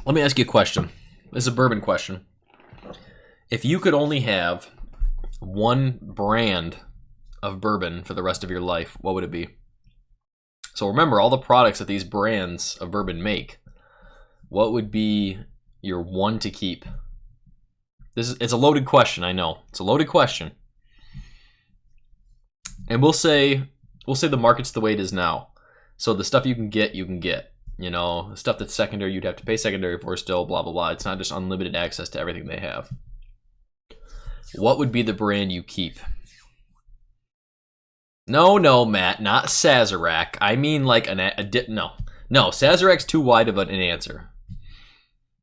Let me ask you a question. This is a bourbon question. If you could only have one brand of bourbon for the rest of your life, what would it be? So remember all the products that these brands of bourbon make. What would be your one to keep? It's a loaded question, I know. It's a loaded question. And we'll say the market's the way it is now. So the stuff you can get, you can get. You know, the stuff that's secondary, you'd have to pay secondary for still, blah, blah, blah. It's not just unlimited access to everything they have. What would be the brand you keep? No, Matt, not Sazerac. I mean like no. No, Sazerac's too wide of an answer.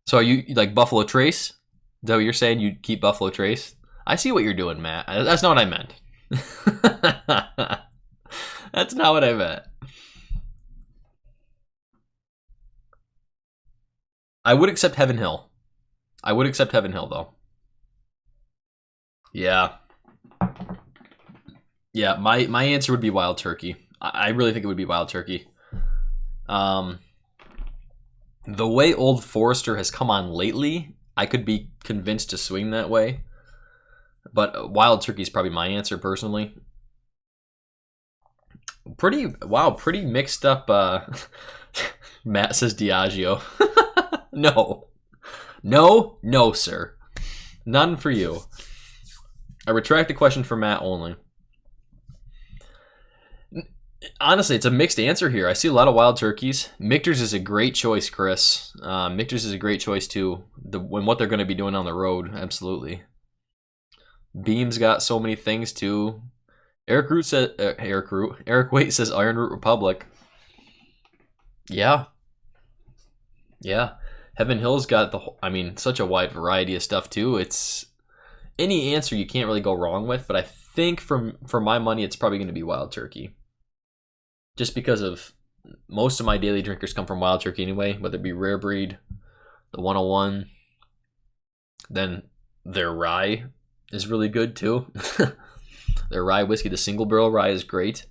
So are you like Buffalo Trace? Is that what you're saying? You'd keep Buffalo Trace? I see what you're doing, Matt. That's not what I meant. That's not what I meant. I would accept Heaven Hill. I would accept Heaven Hill, though. Yeah. Yeah, my answer would be Wild Turkey. I really think it would be Wild Turkey. The way Old Forester has come on lately, I could be convinced to swing that way. But Wild Turkey is probably my answer, personally. Pretty mixed up. Matt says Diageo. No, sir. None for you. I retract the question for Matt only. Honestly, it's a mixed answer here. I see a lot of wild turkeys. Michter's is a great choice, Chris. Michter's is a great choice too. When what they're going to be doing on the road, absolutely. Beam's got so many things too. Eric Waite says Iron Root Republic. Yeah. Heaven Hill's got such a wide variety of stuff too. It's any answer you can't really go wrong with, but I think for my money, it's probably going to be wild turkey. Just because of most of my daily drinkers come from wild turkey anyway, whether it be rare breed, the 101, then their rye is really good too. Their rye whiskey, the single barrel rye, is great.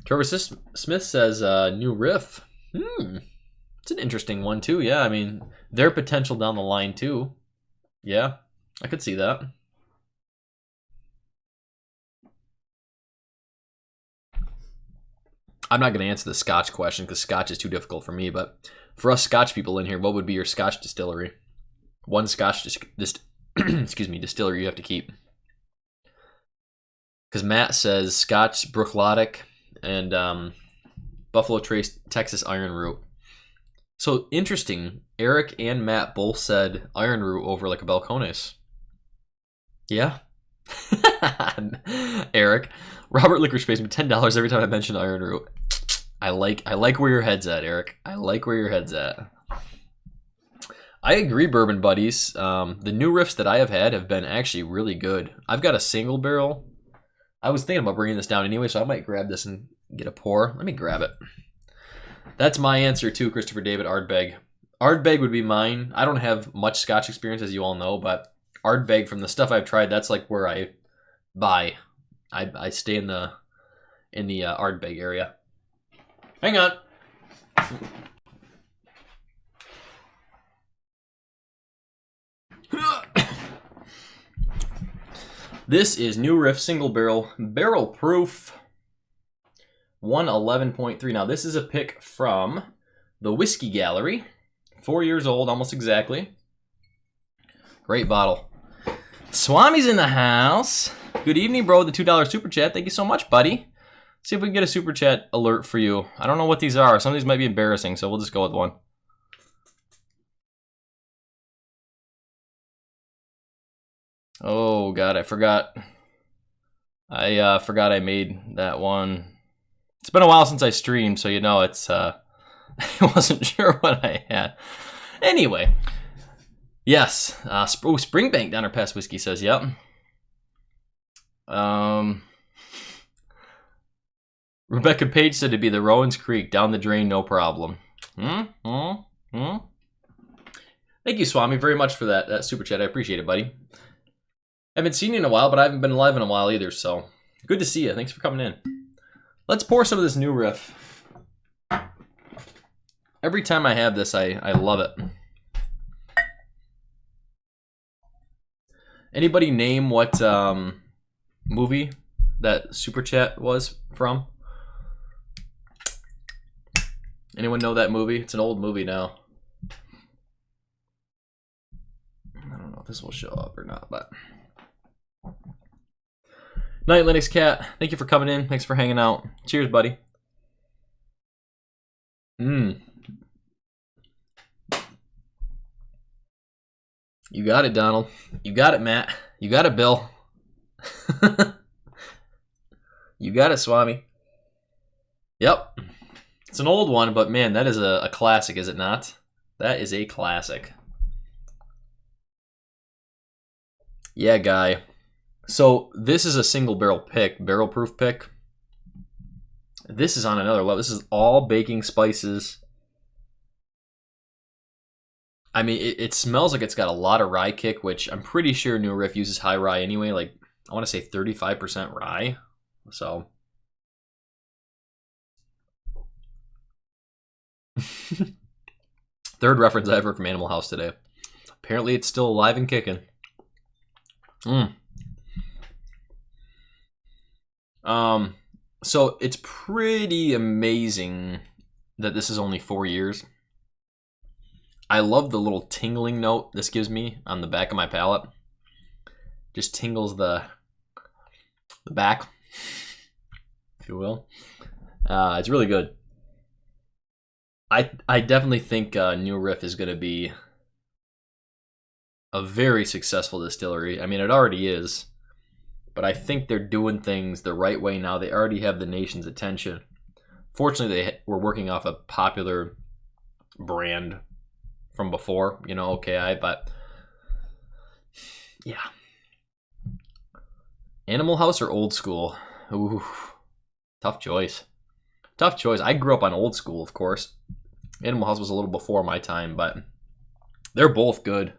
Trevor Smith says new riff. It's an interesting one too. Yeah, I mean, their potential down the line too. Yeah, I could see that. I'm not going to answer the Scotch question because Scotch is too difficult for me, but for us Scotch people in here, what would be your Scotch distillery? One Scotch distillery you have to keep. Because Matt says Scotch Brooklotic and Buffalo Trace Texas Iron Root. So interesting. Eric and Matt both said Iron Root over like a Balcones. Yeah. Eric. Robert Licorice pays me $10 every time I mention Iron Root. I like where your head's at, Eric. I like where your head's at. I agree, Bourbon Buddies. The new riffs that I have had have been actually really good. I've got a single barrel. I was thinking about bringing this down anyway, so I might grab this and get a pour. Let me grab it. That's my answer too, Christopher David Ardbeg. Ardbeg would be mine. I don't have much Scotch experience, as you all know, but Ardbeg, from the stuff I've tried, that's like where I buy. I stay in the Ardbeg area. Hang on. This is New Riff Single Barrel, barrel proof, 111.3. Now this is a pick from the Whiskey Gallery, 4 years old, almost exactly. Great bottle. Swami's in the house. Good evening, bro. The $2 super chat. Thank you so much, buddy. See if we can get a super chat alert for you. I don't know what these are. Some of these might be embarrassing, so we'll just go with one. Oh God, I forgot. I forgot I made that one. It's been a while since I streamed, so you know it's I wasn't sure what I had. Anyway, yes. Springbank Downer Pass Whiskey says, yep. Rebecca Page said it'd be the Rowan's Creek down the drain, no problem. Thank you, Swami, very much for that super chat. I appreciate it, buddy. I haven't seen you in a while, but I haven't been live in a while either, so good to see you. Thanks for coming in. Let's pour some of this new riff. Every time I have this, I love it. Anybody name what movie that super chat was from? Anyone know that movie? It's an old movie now. I don't know if this will show up or not, but... Night Linux Cat, thank you for coming in. Thanks for hanging out. Cheers, buddy. You got it, Donald. You got it, Matt. You got it, Bill. You got it, Swami. Yep. It's an old one, but man, that is a classic, is it not? That is a classic. Yeah, guy. So this is a single barrel pick, barrel proof pick. This is on another level. This is all baking spices. I mean, it smells like it's got a lot of rye kick, which I'm pretty sure New Riff uses high rye anyway. Like, I want to say 35% rye. So. Third reference I ever from Animal House today. Apparently it's still alive and kicking. So it's pretty amazing that this is only 4 years. I love the little tingling note this gives me on the back of my palate. Just tingles the back, if you will. It's really good. I definitely think New Riff is going to be a very successful distillery. I mean, it already is. But I think they're doing things the right way now. They already have the nation's attention. Fortunately, they were working off a popular brand from before, you know, OKI, but yeah. Animal House or Old School? Ooh, tough choice. Tough choice. I grew up on Old School, of course. Animal House was a little before my time, but they're both good.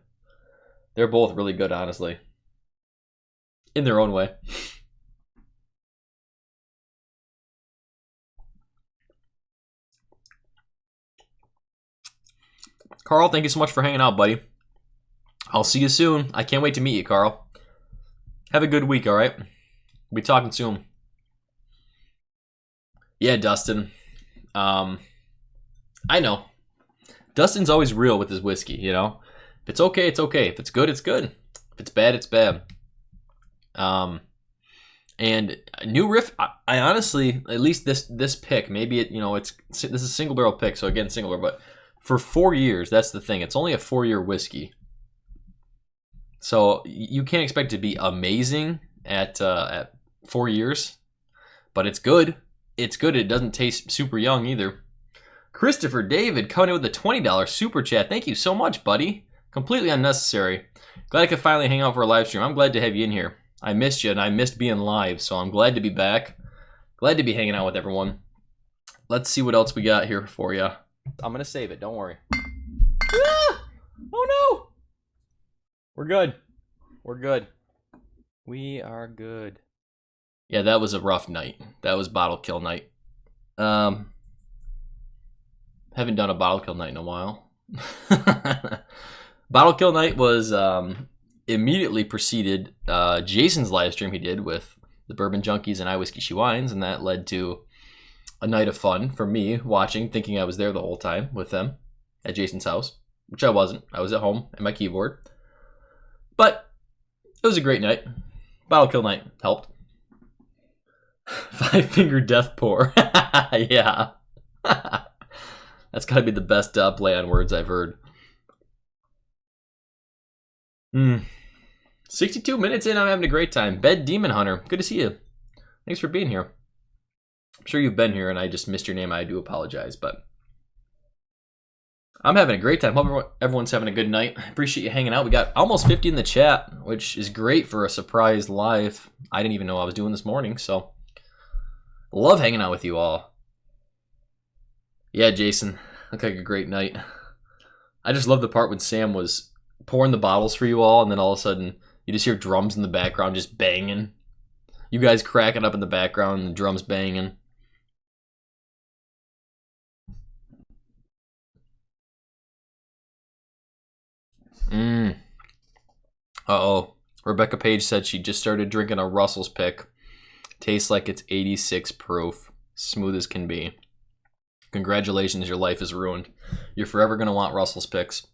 They're both really good, honestly. In their own way. Carl, thank you so much for hanging out, buddy. I'll see you soon. I can't wait to meet you, Carl. Have a good week, all right? We'll be talking soon. Yeah, Dustin. I know. Dustin's always real with his whiskey, you know? If it's okay, it's okay. If it's good, it's good. If it's bad, it's bad. And New Riff, I honestly, at least this pick, maybe it, you know, this is a single barrel pick, so again, single barrel, but for 4 years, that's the thing. It's only a 4-year whiskey. So you can't expect it to be amazing at 4 years, but it's good. It's good. It doesn't taste super young either. Christopher David coming in with a $20 super chat. Thank you so much, buddy. Completely unnecessary. Glad I could finally hang out for a live stream. I'm glad to have you in here. I missed you, and I missed being live, so I'm glad to be back. Glad to be hanging out with everyone. Let's see what else we got here for you. I'm going to save it. Don't worry. Ah! Oh, no. We're good. We're good. We are good. Yeah, that was a rough night. That was bottle kill night. Haven't done a bottle kill night in a while. Bottle kill night was immediately preceded Jason's live stream he did with the Bourbon Junkies and I Whiskey She Wines, and that led to a night of fun for me watching, thinking I was there the whole time with them at Jason's house, which I wasn't. I was at home at my keyboard. But it was a great night. Bottle kill night helped. 5-finger death pour. Yeah. That's got to be the best play on words I've heard. 62 minutes in, I'm having a great time. Bed Demon Hunter, good to see you. Thanks for being here. I'm sure you've been here and I just missed your name. I do apologize, but I'm having a great time. Hope everyone's having a good night. Appreciate you hanging out. We got almost 50 in the chat, which is great for a surprise live. I didn't even know I was doing this morning, so love hanging out with you all. Yeah, Jason, looked like a great night. I just love the part when Sam was pouring the bottles for you all, and then all of a sudden you just hear drums in the background just banging. You guys cracking up in the background and the drums banging. Uh-oh. Rebecca Page said she just started drinking a Russell's Pick. Tastes like it's 86 proof. Smooth as can be. Congratulations, your life is ruined. You're forever going to want Russell's Picks.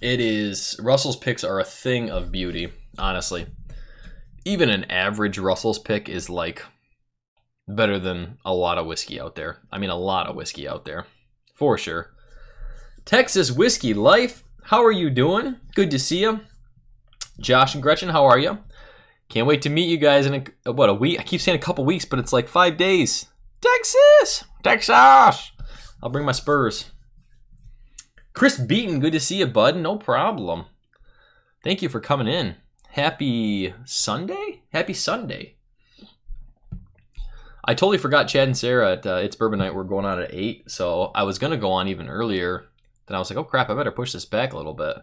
It is. Russell's Picks are a thing of beauty, honestly. Even an average Russell's Pick is like better than a lot of whiskey out there. I mean, a lot of whiskey out there. For sure. Texas Whiskey Life, how are you doing? Good to see you. Josh and Gretchen, how are you? Can't wait to meet you guys in a week? I keep saying a couple weeks, but it's like 5 days. Texas! Texas! I'll bring my Spurs. Chris Beaton, good to see you, bud. No problem. Thank you for coming in. Happy Sunday? Happy Sunday. I totally forgot Chad and Sarah at It's Bourbon Night were going on at 8, so I was going to go on even earlier. Then I was like, oh crap, I better push this back a little bit.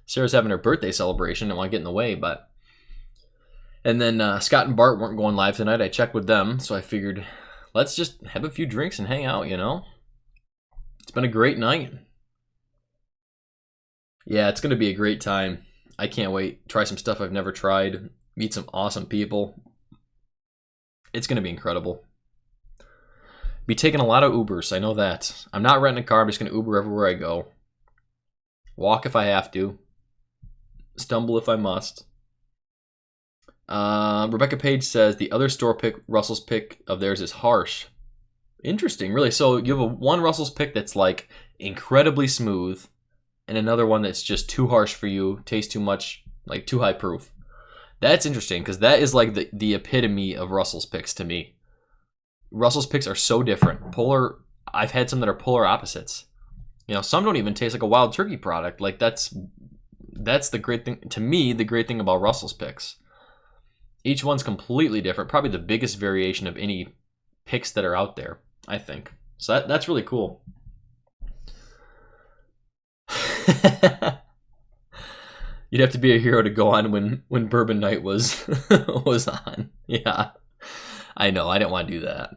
Sarah's having her birthday celebration. I don't want to get in the way, but... And then Scott and Bart weren't going live tonight. I checked with them, so I figured, let's just have a few drinks and hang out, you know? It's been a great night. Yeah, it's going to be a great time. I can't wait. Try some stuff I've never tried. Meet some awesome people. It's going to be incredible. Be taking a lot of Ubers. I know that. I'm not renting a car. I'm just going to Uber everywhere I go. Walk if I have to. Stumble if I must. Rebecca Page says the other store pick, Russell's pick of theirs is harsh. Interesting, really. So you have one Russell's pick that's like incredibly smooth, and another one that's just too harsh for you, tastes too much, like too high proof. That's interesting because that is like the epitome of Russell's picks to me. Russell's picks are so different. Polar. I've had some that are polar opposites. You know, some don't even taste like a wild turkey product. Like that's the great thing to me. The great thing about Russell's picks. Each one's completely different. Probably the biggest variation of any picks that are out there, I think. So that's really cool. You'd have to be a hero to go on when Bourbon Night was was on. Yeah, I know. I didn't want to do that.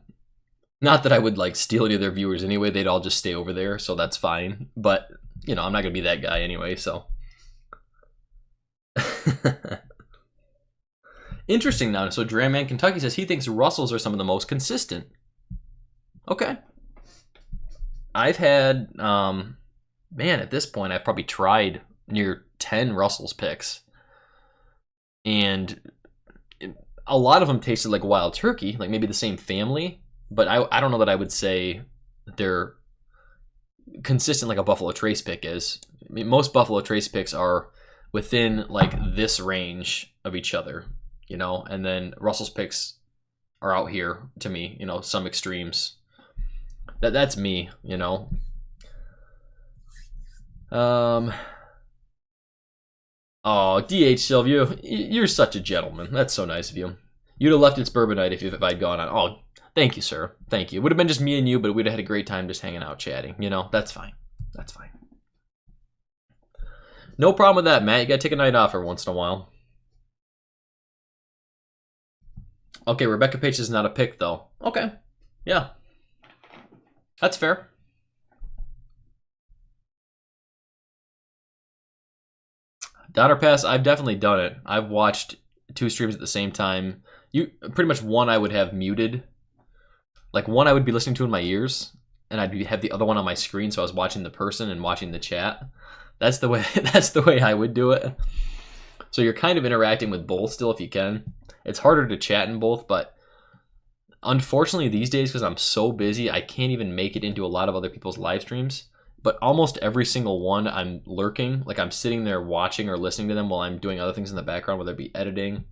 Not that I would like steal any of their viewers anyway. They'd all just stay over there, so that's fine. But you know, I'm not gonna be that guy anyway. So interesting now. So Dramman Kentucky says he thinks Russells are some of the most consistent. Okay. I've had man, at this point I've probably tried near 10 Russell's picks. And a lot of them tasted like wild turkey, like maybe the same family, but I don't know that I would say they're consistent like a Buffalo Trace pick is. I mean, most Buffalo Trace picks are within like this range of each other, you know, and then Russell's picks are out here to me, you know, some extremes. That's me, you know. Oh, DH Sylvia, you're such a gentleman. That's so nice of you. You'd have left It's Bourbon Night if I'd gone on. Oh, thank you, sir. Thank you. It would have been just me and you, but we'd have had a great time just hanging out, chatting. You know, that's fine. That's fine. No problem with that, Matt. You gotta take a night off every once in a while. Okay, Rebecca Page is not a pick, though. Okay. Yeah. That's fair. Donner Pass, I've definitely done it. I've watched 2 streams at the same time. You pretty much one I would have muted. Like one I would be listening to in my ears, and I'd have the other one on my screen, so I was watching the person and watching the chat. That's the way I would do it. So you're kind of interacting with both still if you can. It's harder to chat in both, but unfortunately these days, because I'm so busy, I can't even make it into a lot of other people's live streams. But almost every single one I'm lurking, like I'm sitting there watching or listening to them while I'm doing other things in the background, whether it be editing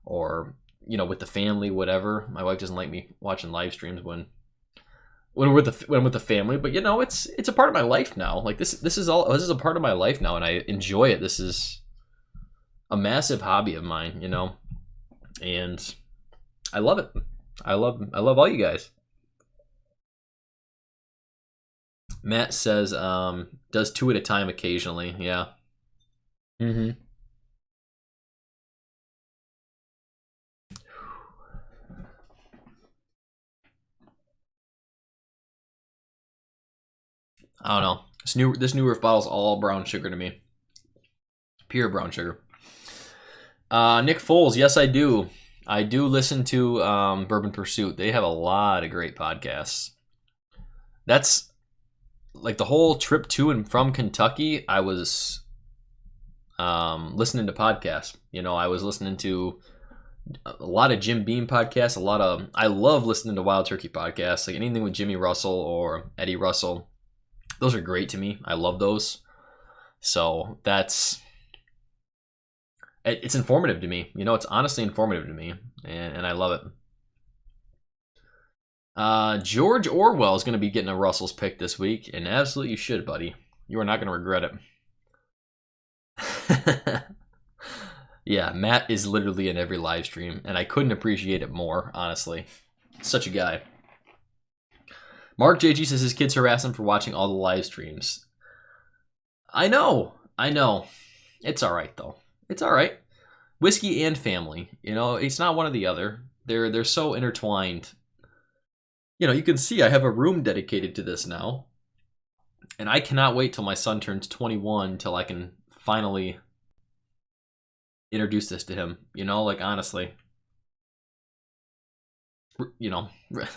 or, you know, with the family, whatever. My wife doesn't like me watching live streams when I'm with the family, but you know, it's a part of my life now. Like this is a part of my life now, and I enjoy it. This is a massive hobby of mine, you know, and I love it. I love all you guys. Matt says, does 2 at a time occasionally. Yeah. Mm-hmm. I don't know. This new Riff bottle's all brown sugar to me. Pure brown sugar. Nick Foles, yes, I do. I do listen to Bourbon Pursuit. They have a lot of great podcasts. That's like the whole trip to and from Kentucky. I was listening to podcasts. You know, I was listening to a lot of Jim Beam podcasts. I love listening to Wild Turkey podcasts. Like anything with Jimmy Russell or Eddie Russell. Those are great to me. I love those. So it's informative to me. You know, it's honestly informative to me, and I love it. George Orwell is going to be getting a Russell's pick this week, and absolutely you should, buddy. You are not going to regret it. Yeah, Matt is literally in every live stream, and I couldn't appreciate it more, honestly. Such a guy. Mark JG says his kids harass him for watching all the live streams. I know. It's all right, though. It's all right. Whiskey and family. You know, it's not one or the other. They're so intertwined. You know, you can see I have a room dedicated to this now. And I cannot wait till my son turns 21 till I can finally introduce this to him. You know, like honestly. you know,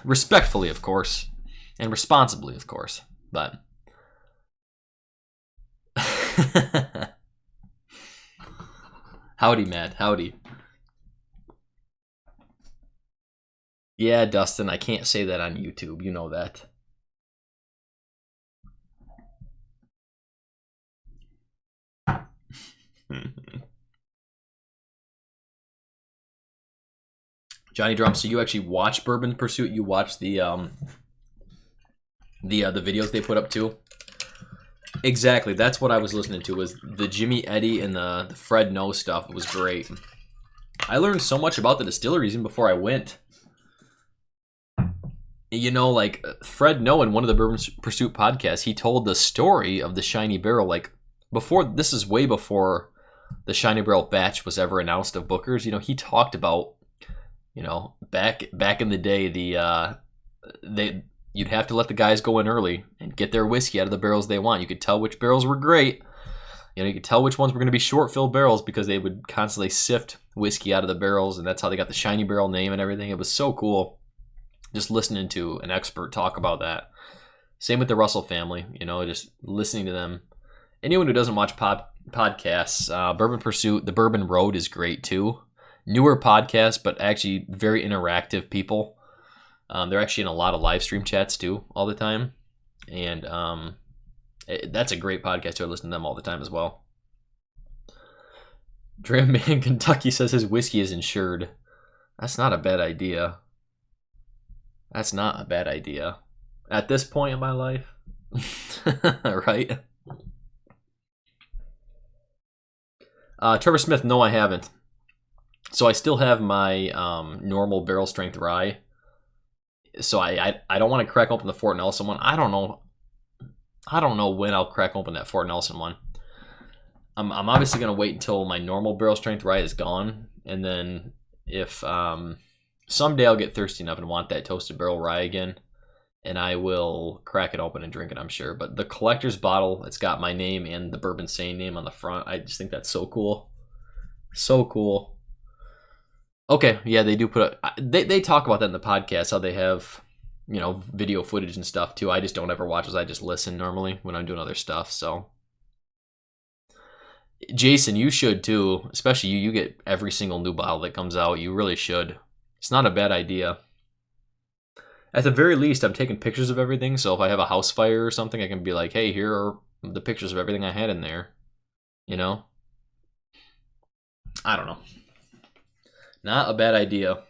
respectfully, of course, and responsibly, of course. But howdy, Matt. Howdy. Yeah, Dustin, I can't say that on YouTube. You know that. Johnny Drum, so you actually watch Bourbon Pursuit? You watch the videos they put up too? Exactly. That's what I was listening to, was the Jimmy Eddy and the Fred No stuff. It was great. I learned so much about the distilleries even before I went. You know, like Fred No in one of the Bourbon Pursuit podcasts, he told the story of the Shiny Barrel. Like before, this is way before the Shiny Barrel batch was ever announced of Booker's. You know, he talked about, you know, back in the day, you'd have to let the guys go in early and get their whiskey out of the barrels they want. You could tell which barrels were great. You know, you could tell which ones were going to be short-filled barrels because they would constantly sift whiskey out of the barrels, and that's how they got the Shiny Barrel name and everything. It was so cool just listening to an expert talk about that. Same with the Russell family, you know, just listening to them. Anyone who doesn't watch podcasts, Bourbon Pursuit, The Bourbon Road is great too. Newer podcast, but actually very interactive people. They're actually in a lot of live stream chats too all the time. And that's a great podcast too. I listen to them all the time as well. Dram Man Kentucky says his whiskey is insured. That's not a bad idea. That's not a bad idea. At this point in my life. Right? Trevor Smith, no I haven't. So I still have my normal barrel strength rye. So I don't want to crack open the Fort Nelson one. I don't know when I'll crack open that Fort Nelson one. I'm obviously going to wait until my normal barrel strength rye is gone. And then if someday I'll get thirsty enough and want that toasted barrel rye again, and I will crack it open and drink it, I'm sure. But the collector's bottle, it's got my name and the Bourbinsane name on the front. I just think that's so cool. So cool. Okay, yeah, they do put they talk about that in the podcast, how they have, you know, video footage and stuff too. I just don't ever watch those. I just listen normally when I'm doing other stuff. So Jason, you should too, especially you get every single new bottle that comes out. You really should. It's not a bad idea. At the very least, I'm taking pictures of everything, so if I have a house fire or something, I can be like, hey, here are the pictures of everything I had in there. You know? I don't know. Not a bad idea.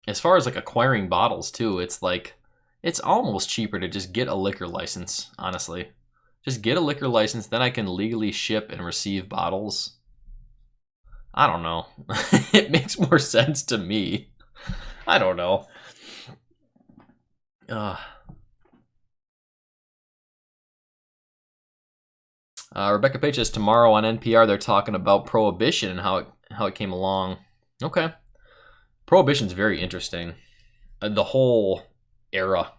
As far as like acquiring bottles too, it's like, it's almost cheaper to just get a liquor license, honestly. Just get a liquor license, then I can legally ship and receive bottles. I don't know. It makes more sense to me. I don't know. Rebecca Page says tomorrow on NPR they're talking about Prohibition and how it came along. Okay. Prohibition's very interesting. The whole era,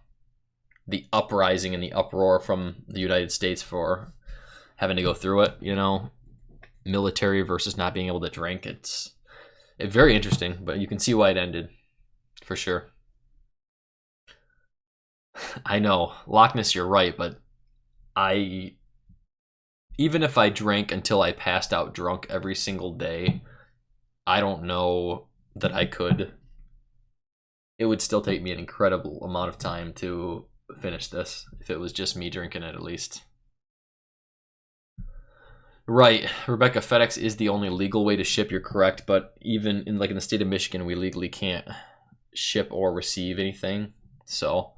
the uprising and the uproar from the United States for having to go through it, you know, military versus not being able to drink. It's very interesting, but you can see why it ended, for sure. I know, Loch Ness, you're right, but even if I drank until I passed out drunk every single day, I don't know that I could. It would still take me an incredible amount of time to finish this, if it was just me drinking it at least. Right, Rebecca, FedEx is the only legal way to ship, you're correct, but even in the state of Michigan, we legally can't ship or receive anything. So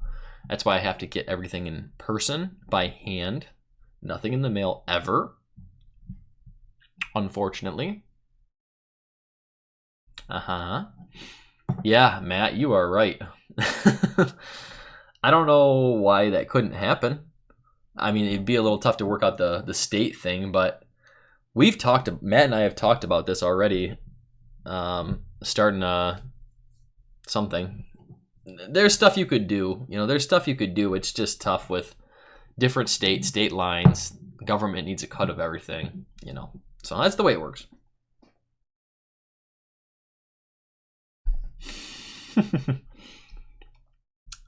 that's why I have to get everything in person, by hand. Nothing in the mail ever, unfortunately. Yeah, Matt, you are right. I don't know why that couldn't happen. I mean, it'd be a little tough to work out the state thing, but Matt and I have talked about this already, starting something. There's stuff you could do. You know, there's stuff you could do. It's just tough with different state lines. Government needs a cut of everything, you know. So that's the way it works.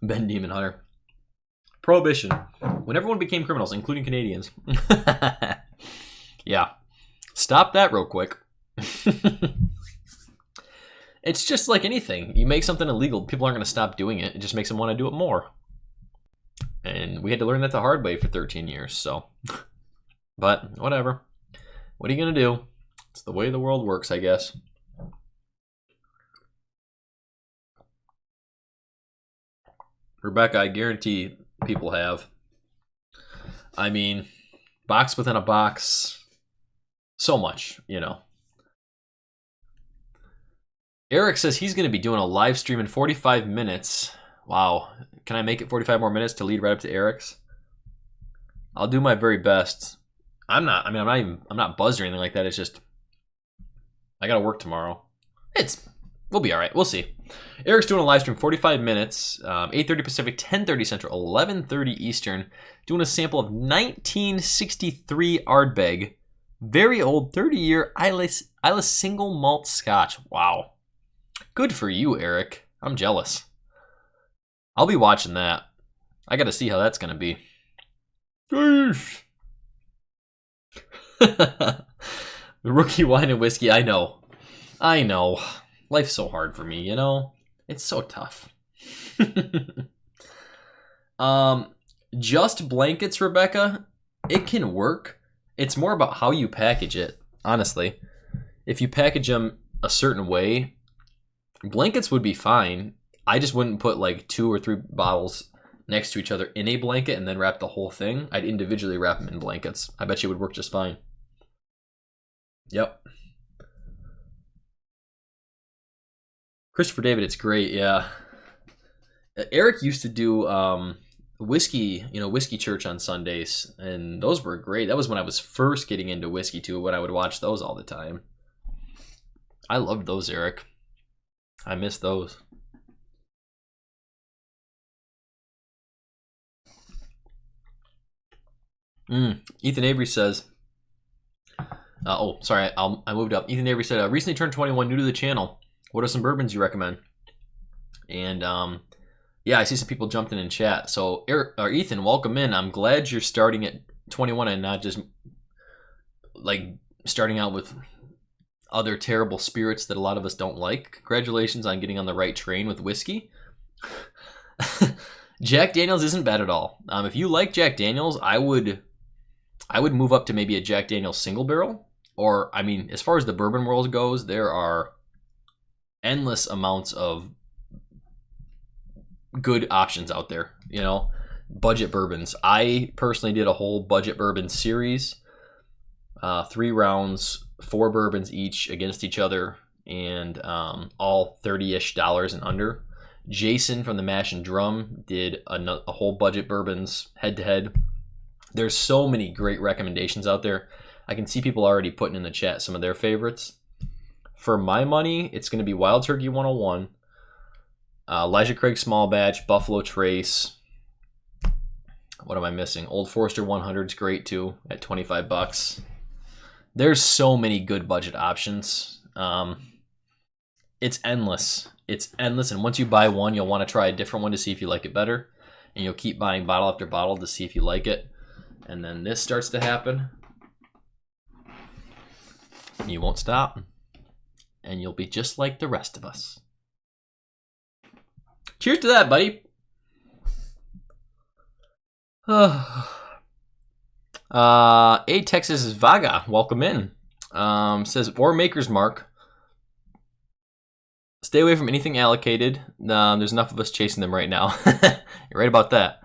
Ben Demon Hunter. Prohibition. When everyone became criminals, including Canadians. Yeah. Stop that real quick. It's just like anything. You make something illegal, people aren't going to stop doing it. It just makes them want to do it more. And we had to learn that the hard way for 13 years, so. But whatever. What are you going to do? It's the way the world works, I guess. Rebecca, I guarantee people have. I mean, box within a box. So much, you know. Eric says he's going to be doing a live stream in 45 minutes. Wow. Can I make it 45 more minutes to lead right up to Eric's? I'll do my very best. I'm not buzzed or anything like that. It's just, I got to work tomorrow. We'll be all right. We'll see. Eric's doing a live stream, 45 minutes, 8:30 Pacific, 10:30 Central, 11:30 Eastern, doing a sample of 1963 Ardbeg, very old, 30-year Islay single malt Scotch. Wow. Good for you, Eric. I'm jealous. I'll be watching that. I got to see how that's going to be. The rookie wine and whiskey, I know. Life's so hard for me, you know? It's so tough. Just blankets, Rebecca, it can work. It's more about how you package it, honestly. If you package them a certain way, blankets would be fine. I just wouldn't put like 2 or 3 bottles next to each other in a blanket and then wrap the whole thing. I'd individually wrap them in blankets. I bet you it would work just fine. Yep. Christopher David, it's great, yeah. Eric used to do whiskey church on Sundays, and those were great. That was when I was first getting into whiskey too, when I would watch those all the time. I loved those, Eric. I miss those. Ethan Avery says, sorry, I moved up. Ethan Avery said, recently turned 21, new to the channel. What are some bourbons you recommend? And yeah, I see some people jumped in chat. So Ethan, welcome in. I'm glad you're starting at 21 and not just like starting out with other terrible spirits that a lot of us don't like. Congratulations on getting on the right train with whiskey. Jack Daniels isn't bad at all. If you like Jack Daniels, I would move up to maybe a Jack Daniels single barrel. Or, I mean, as far as the bourbon world goes, there are endless amounts of good options out there, you know, budget bourbons. I personally did a whole budget bourbon series, 3 rounds, 4 bourbons each against each other, and all $30-ish and under. Jason from the Mash and Drum did a whole budget bourbons head to head. There's so many great recommendations out there. I can see people already putting in the chat some of their favorites. For my money, it's going to be Wild Turkey 101, Elijah Craig Small Batch, Buffalo Trace. What am I missing? Old Forester 100 is great too at $25. There's so many good budget options. It's endless. It's endless, and once you buy one, you'll want to try a different one to see if you like it better, and you'll keep buying bottle after bottle to see if you like it. And then this starts to happen. You won't stop. And you'll be just like the rest of us. Cheers to that, buddy. A Texas Vaga, welcome in. Says, or Maker's Mark. Stay away from anything allocated. There's enough of us chasing them right now. You're right about that.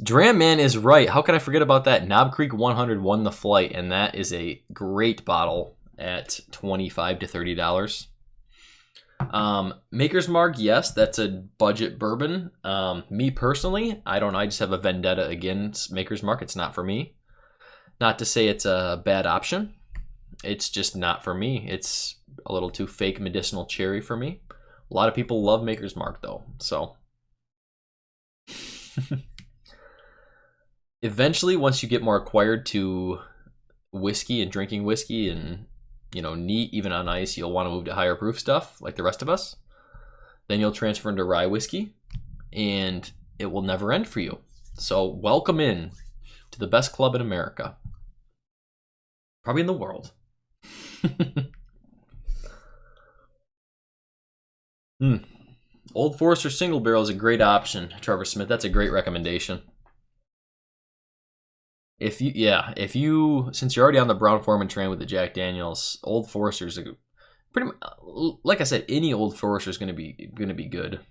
Dram Man is right. How can I forget about that? Knob Creek 100 won the flight, and that is a great bottle at $25 to $30. Maker's Mark, yes, that's a budget bourbon. Me personally, I don't know. I just have a vendetta against Maker's Mark. It's not for me. Not to say it's a bad option. It's just not for me. It's a little too fake medicinal cherry for me. A lot of people love Maker's Mark though. So eventually, once you get more acquired to whiskey and drinking whiskey and, you know, neat, even on ice, you'll want to move to higher proof stuff like the rest of us. Then you'll transfer into rye whiskey, and it will never end for you. So welcome in to the best club in America. Probably in the world. Old Forester Single Barrel is a great option, Trevor Smith. That's a great recommendation. If you since you're already on the Brown-Forman train with the Jack Daniels, Old Forester's pretty much, like I said, any Old Forester is going to be good.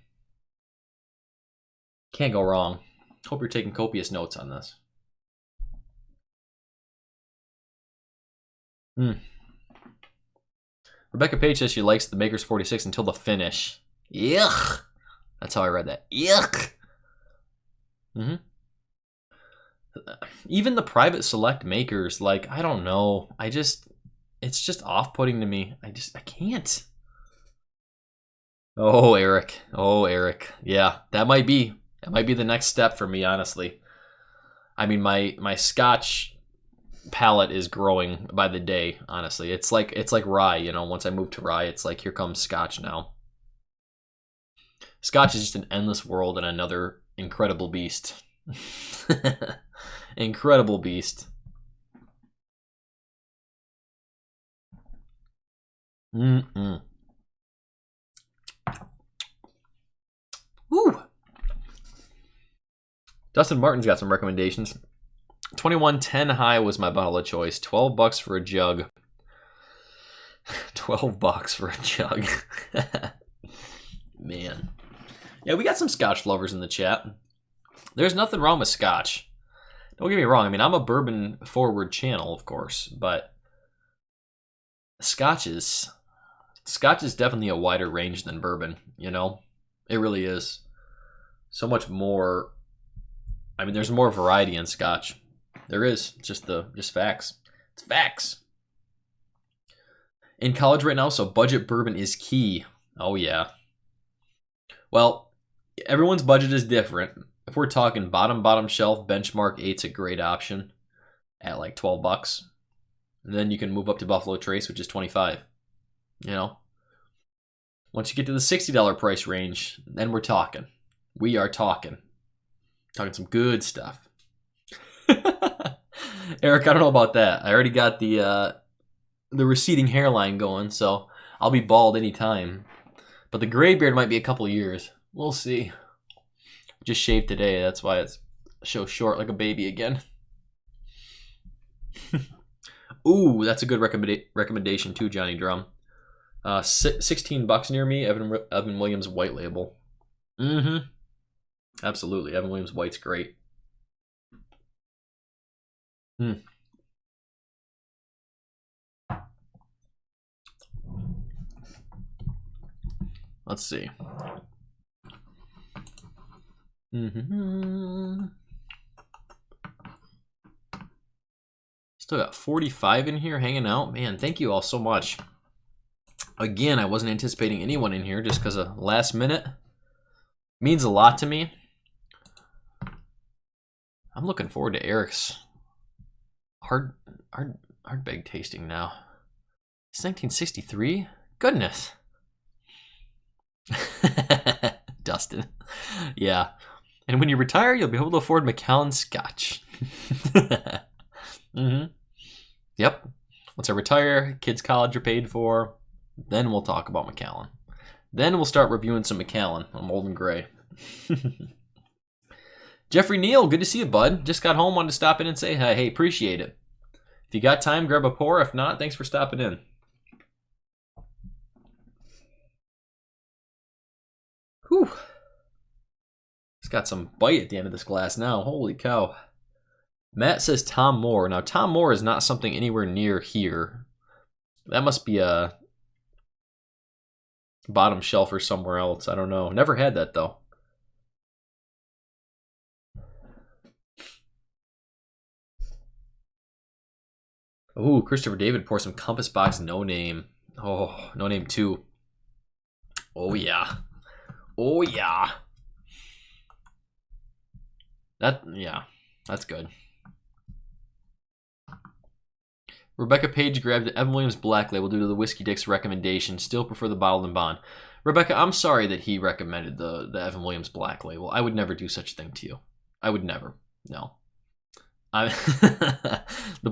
Can't go wrong. Hope you're taking copious notes on this. Rebecca Page says she likes the Maker's 46 until the finish. Yuck. That's how I read that. Yuck. Even the private select makers, like, I don't know. It's just off-putting to me. I can't. Oh, Eric. Yeah, that might be the next step for me, honestly. I mean, my Scotch palate is growing by the day, honestly. It's like rye, you know. Once I move to rye, it's like here comes Scotch now. Scotch is just an endless world and another incredible beast. Incredible beast. Woo. Dustin Martin's got some recommendations. 2110 High was my bottle of choice. $12 for a jug. $12 for a jug. Man. Yeah, we got some Scotch lovers in the chat. There's nothing wrong with Scotch. Don't get me wrong. I mean, I'm a bourbon forward channel, of course, but Scotch is definitely a wider range than bourbon, you know? It really is. So much more. I mean, there's more variety in Scotch. There is. Just facts. It's facts. In college right now, so budget bourbon is key. Oh, yeah. Well, everyone's budget is different. If we're talking bottom shelf, Benchmark 8's a great option at like $12. And then you can move up to Buffalo Trace, which is $25. You know? Once you get to the $60 price range, then we're talking. We are talking. Talking some good stuff. Eric, I don't know about that. I already got the receding hairline going, so I'll be bald anytime. But the gray beard might be a couple years. We'll see. Just shaved today. That's why it's so short like a baby again. Ooh, that's a good recommendation too, Johnny Drum. $16 near me, Evan Williams White Label. Absolutely. Evan Williams White's great. Let's see. Still got 45 in here hanging out. Man, thank you all so much. Again, I wasn't anticipating anyone in here just because of last minute. Means a lot to me. I'm looking forward to Eric's hardbag tasting now. It's 1963? Goodness. Dustin. Yeah. And when you retire, you'll be able to afford Macallan Scotch. Yep. Once I retire, kids' college are paid for, then we'll talk about Macallan. Then we'll start reviewing some Macallan. I'm old and gray. Jeffrey Neal, good to see you, bud. Just got home, wanted to stop in and say hi. Hey, appreciate it. If you got time, grab a pour. If not, thanks for stopping in. Whew. It's got some bite at the end of this glass now. Holy cow. Matt says Tom Moore. Now, Tom Moore is not something anywhere near here. That must be a bottom shelf or somewhere else. I don't know. Never had that, though. Ooh, Christopher David pour some Compass Box No Name. Oh, No Name 2. Oh, yeah. Oh, yeah. That's good. Rebecca Page grabbed the Evan Williams Black Label due to the Whiskey Dick's recommendation. Still prefer the bottled and bond. Rebecca, I'm sorry that he recommended the Evan Williams Black Label. I would never do such a thing to you. I would never. No. I the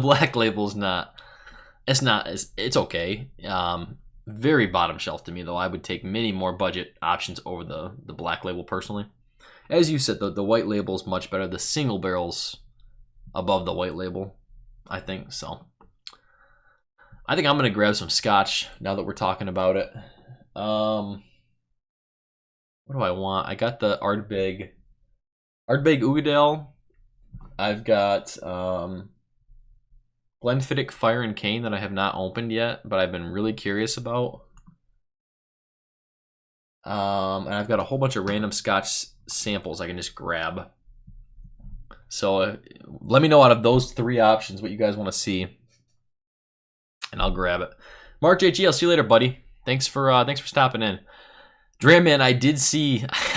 Black Label is not. It's okay. Very bottom shelf to me though. I would take many more budget options over the Black Label personally. As you said, the White Label is much better. The single barrel's above the White Label, I think. So I think I'm gonna grab some Scotch now that we're talking about it. What do I want? I got the Ardbeg Ugadale. I've got Glenfiddich Fire and Cane that I have not opened yet, but I've been really curious about. And I've got a whole bunch of random Scotch samples I can just grab. So let me know out of those 3 options what you guys want to see, and I'll grab it. Mark JG, I'll see you later, buddy. Thanks for stopping in. Dram Man, I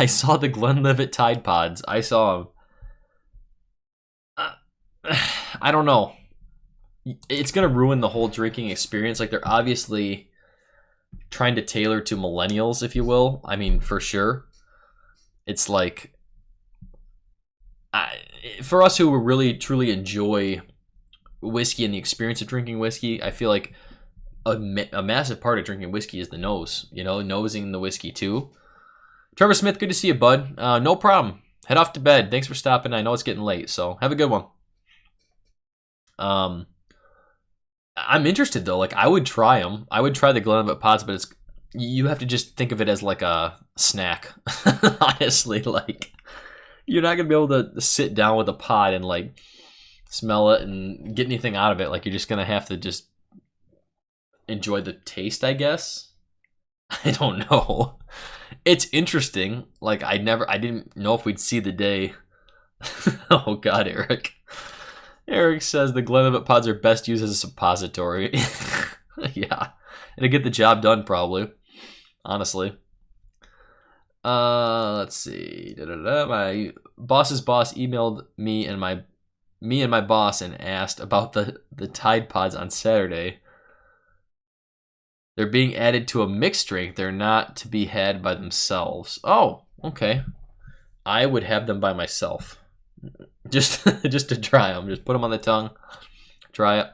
saw the Glenlivet Tide Pods. I saw them. I don't know. It's gonna ruin the whole drinking experience. Like, they're obviously trying to tailor to millennials, if you will. I mean, for sure. It's like, for us who really truly enjoy whiskey and the experience of drinking whiskey, I feel like a massive part of drinking whiskey is the nose. You know, nosing the whiskey too. Trevor Smith, good to see you, bud. No problem. Head off to bed. Thanks for stopping. I know it's getting late, so have a good one. I'm interested though. Like, I would try them. I would try the Glenlivet pods, but you have to just think of it as like a snack. Honestly, like, you're not gonna be able to sit down with a pod and like smell it and get anything out of it. Like, you're just gonna have to just enjoy the taste, I guess. I don't know. It's interesting. Like, I didn't know if we'd see the day. Oh God, Eric. Eric says the Glenlivet pods are best used as a suppository. Yeah, it'll get the job done probably. Honestly. Let's see. My boss's boss emailed me and my boss and asked about the Tide Pods on Saturday. They're being added to a mixed drink. They're not to be had by themselves. Oh, okay. I would have them by myself. Just to try them. Just put them on the tongue. Try it.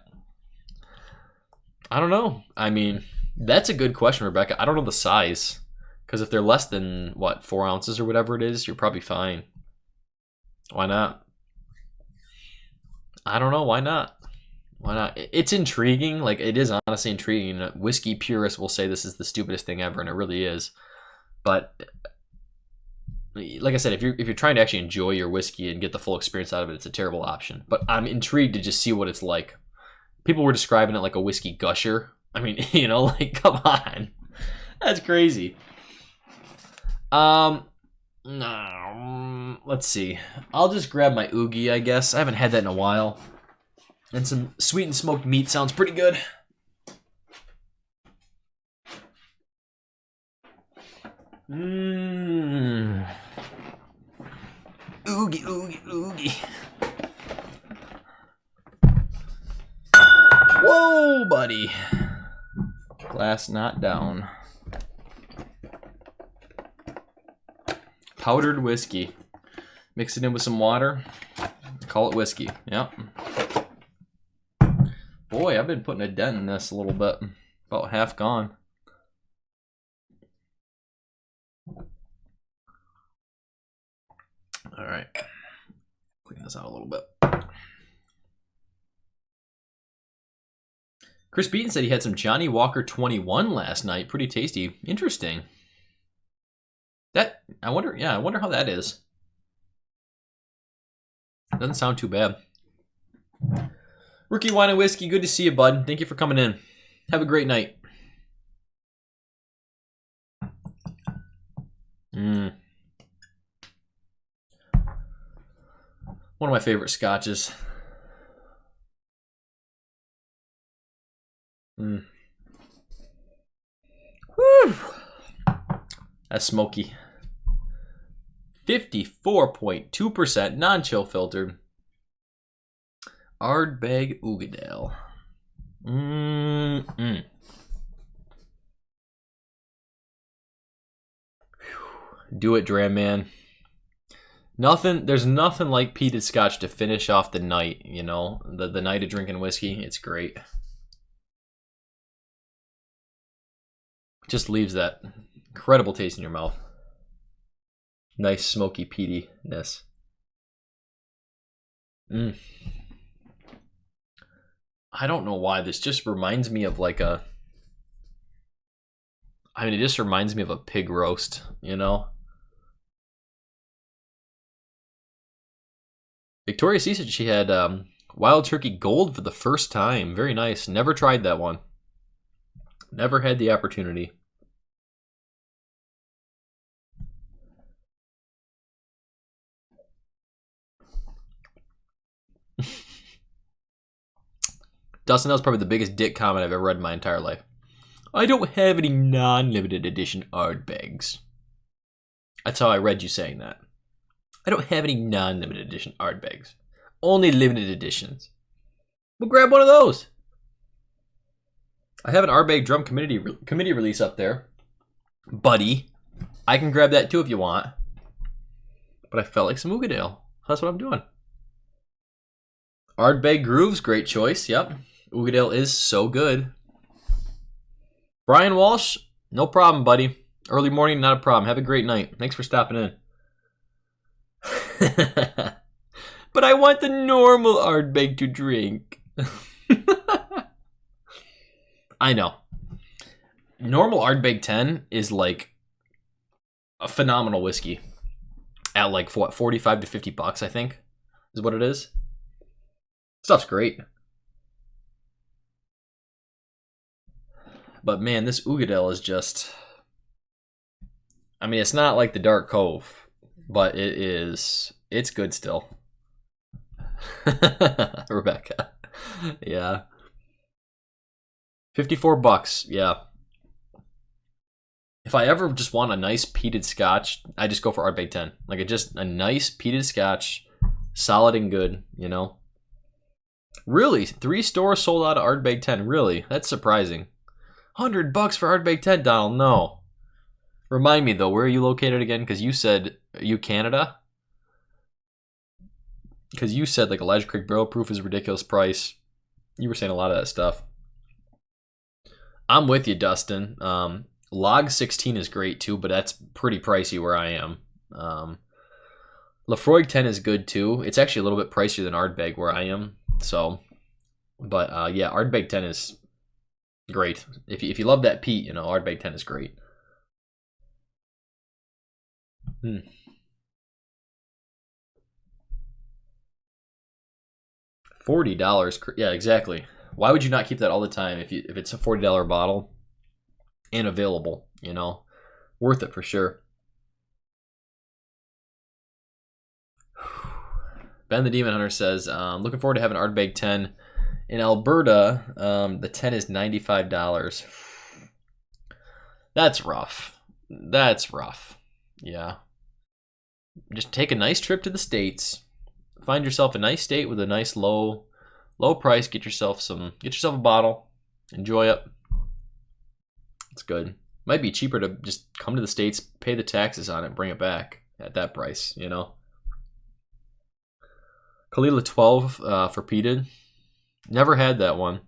I don't know. I mean, that's a good question, Rebecca. I don't know the size. Because if they're less than, 4 ounces or whatever it is, you're probably fine. Why not? I don't know. Why not? Why not? It's intriguing. Like, it is honestly intriguing. Whiskey purists will say this is the stupidest thing ever, and it really is. But like I said, if you're trying to actually enjoy your whiskey and get the full experience out of it, it's a terrible option. But I'm intrigued to just see what it's like. People were describing it like a whiskey gusher. I mean, like, come on. That's crazy. Let's see. I'll just grab my Oogie, I guess. I haven't had that in a while. And some sweet and smoked meat sounds pretty good. Oogie, oogie, oogie. Whoa, buddy. Glass not down. Powdered whiskey. Mix it in with some water. Call it whiskey. Yep. Boy, I've been putting a dent in this a little bit. About half gone. All right. Clean this out a little bit. Chris Beaton said he had some Johnny Walker 21 last night. Pretty tasty. Interesting. I wonder how that is. Doesn't sound too bad. Rookie Wine and Whiskey, good to see you, bud. Thank you for coming in. Have a great night. One of my favorite scotches. Whew. That's smoky. 54.2% non-chill filtered. Ardbeg Ugadale. Do it, Dram Man. There's nothing like peated scotch to finish off the night, you know? The night of drinking whiskey, it's great. Just leaves that incredible taste in your mouth. Nice smoky peatiness. I don't know why. This just reminds me of like a... I mean, it just reminds me of a pig roast, you know? Victoria C said she had Wild Turkey Gold for the first time. Very nice. Never tried that one. Never had the opportunity. Dustin, that was probably the biggest dick comment I've ever read in my entire life. I don't have any non-limited edition Ardbegs. That's how I read you saying that. I don't have any non-limited edition Ardbegs. Only limited editions. We'll grab one of those. I have an Ardbeg Drum committee release up there. Buddy. I can grab that too if you want. But I felt like some Ugadale. That's what I'm doing. Ardbeg Grooves, great choice. Yep. Ugadale is so good. Brian Walsh, no problem, buddy. Early morning, not a problem. Have a great night. Thanks for stopping in. But I want the normal Ardbeg to drink. I know. Normal Ardbeg 10 is like a phenomenal whiskey. At like, what, 45 to 50 bucks, I think, is what it is. Stuff's great. But man, this Ugadale is just... I mean, it's not like the Dark Cove, but it's good still. Rebecca. Yeah. 54 bucks, yeah. If I ever just want a nice peated scotch, I just go for Ardbeg 10. Like just a nice peated scotch, solid and good, you know? Really? 3 stores sold out of Ardbeg 10. Really? That's surprising. $100 for Ardbeg 10, Donald. No. Remind me, though, where are you located again? Because you said, are you Canada? Because you said, like, Elijah Creek Barrel Proof is a ridiculous price. You were saying a lot of that stuff. I'm with you, Dustin. Log 16 is great, too, but that's pretty pricey where I am. Lafroig 10 is good, too. It's actually a little bit pricier than Ardbeg where I am. So, but yeah, Ardbeg 10 is great. If you love that peat, you know, Ardbeg 10 is great. $40. Yeah, exactly. Why would you not keep that all the time if it's a $40 bottle and available, you know? Worth it for sure. Ben the Demon Hunter says, looking forward to having Ardbeg 10 in Alberta. The 10 is $95. That's rough. That's rough. Yeah. Just take a nice trip to the States. Find yourself a nice state with a nice low price. Get yourself a bottle. Enjoy it. It's good. Might be cheaper to just come to the States, pay the taxes on it, bring it back at that price, you know. Kalila 12 for peated. Never had that one.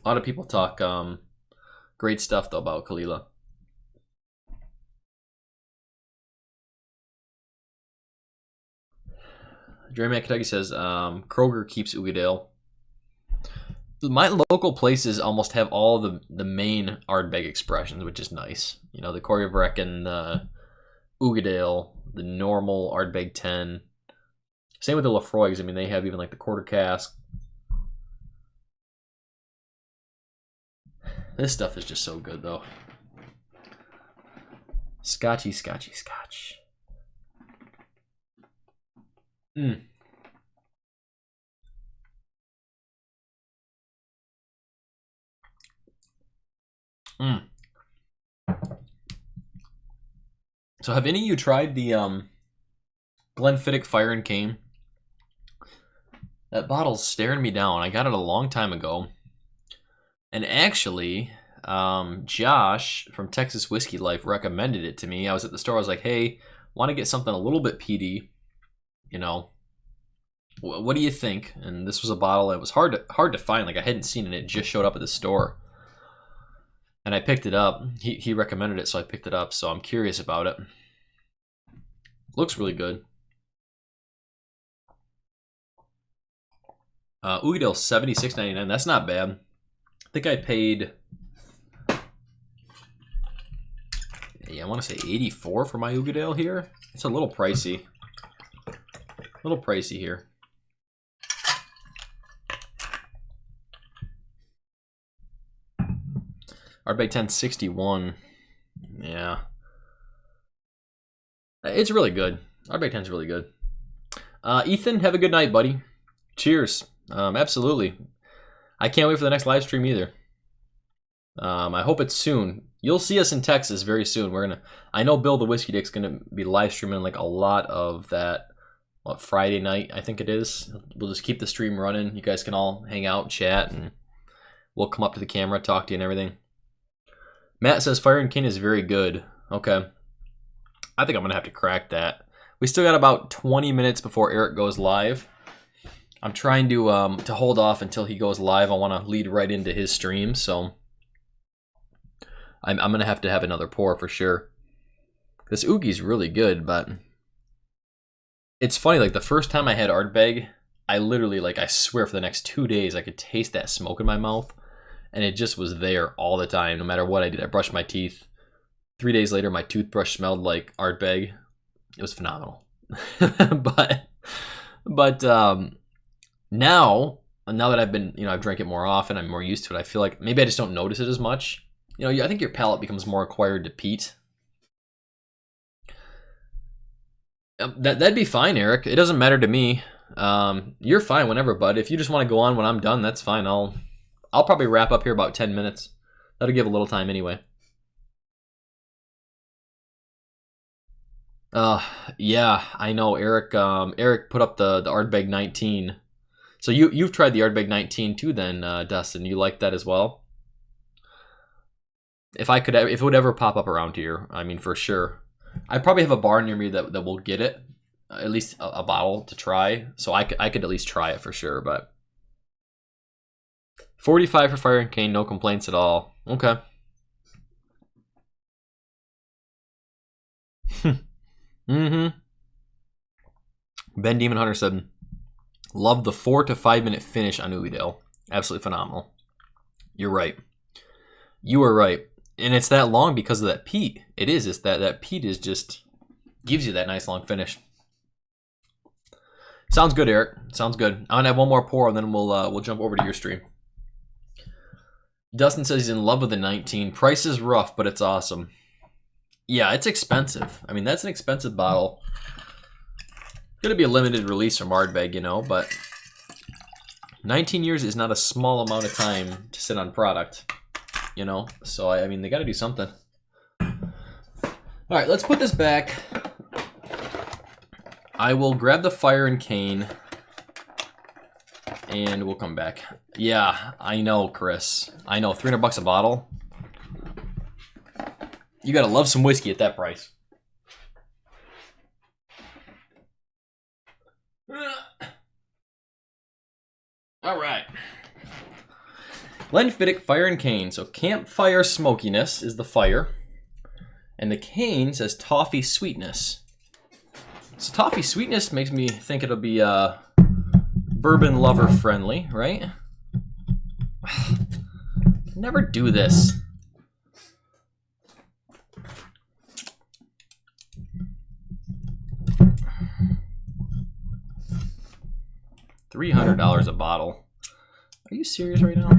A lot of people talk great stuff though about Kalila. Dream Kentucky says Kroger keeps Ugadale. My local places almost have all the main Ardbeg expressions, which is nice. You know, the Corryvreckan, the Ugadale, the normal Ardbeg 10. Same with the Lafroigs. I mean, they have even like the quarter cask. This stuff is just so good, though. Scotchy, scotchy, scotch. So have any of you tried the Glenfiddich Fire and Cane? That bottle's staring me down. I got it a long time ago. And actually, Josh from Texas Whiskey Life recommended it to me. I was at the store. I was like, hey, want to get something a little bit peaty, you know. What do you think? And this was a bottle that was hard to find. Like I hadn't seen it. It just showed up at the store. And I picked it up. He recommended it, so I picked it up. So I'm curious about it. Looks really good. Ugadale $76.99. That's not bad. I think I paid, I want to say 84 for my Ugadale here. It's a little pricey. A little pricey here. Ardbeg 1061. Yeah. It's really good. Ardbeg 10 is really good. Ethan, have a good night, buddy. Cheers. Absolutely. I can't wait for the next live stream either. I hope it's soon. You'll see us in Texas very soon. I know Bill the Whiskey Dick's gonna be live streaming like a lot of that. What, Friday night, I think it is. We'll just keep the stream running. You guys can all hang out, chat, and we'll come up to the camera, talk to you and everything. Matt says Fire and Cane is very good. Okay. I think I'm gonna have to crack that. We still got about 20 minutes before Eric goes live. I'm trying to hold off until he goes live. I want to lead right into his stream, so I'm gonna have to have another pour for sure. This Oogie's really good, but it's funny. Like the first time I had Ardbeg, I literally, like, I swear for the next 2 days I could taste that smoke in my mouth, and it just was there all the time, no matter what I did. I brushed my teeth. 3 days later, my toothbrush smelled like Ardbeg. It was phenomenal. but now that I've been, I've drank it more often, I'm more used to it. I feel like maybe I just don't notice it as much. I think your palate becomes more acquired to peat. That'd be fine, Eric. It doesn't matter to me. You're fine whenever, bud. If you just want to go on when I'm done, that's fine. I'll probably wrap up here about 10 minutes. That'll give a little time anyway. Yeah, I know, Eric. Eric put up the Ardbeg 19. So you've tried the Ardbeg 19 too, then, Dustin. You like that as well? If it would ever pop up around here, I mean, for sure. I probably have a bar near me that will get it, at least a bottle to try. So I could at least try it for sure. But 45 for Fire and Cane, no complaints at all. Okay. Ben Demon Hunter said, love the 4 to 5 minute finish on Ugadale. Absolutely phenomenal. You're right. You are right. And it's that long because of that peat. It is. It's that peat is just gives you that nice long finish. Sounds good, Eric. Sounds good. I'm gonna have one more pour and then we'll jump over to your stream. Dustin says he's in love with the 19. Price is rough, but it's awesome. Yeah, it's expensive. I mean, that's an expensive bottle. Gonna be a limited release from Ardbeg, but 19 years is not a small amount of time to sit on product, So I mean, they got to do something. All right, let's put this back. I will grab the Fire and Cane, and we'll come back. Yeah, I know, Chris. I know, $300 a bottle. You gotta love some whiskey at that price. All right. Glenfiddich Fire and Cane. So campfire smokiness is the fire. And the cane says toffee sweetness. So toffee sweetness makes me think it'll be bourbon lover friendly, right? Never do this. $300 a bottle. Are you serious right now?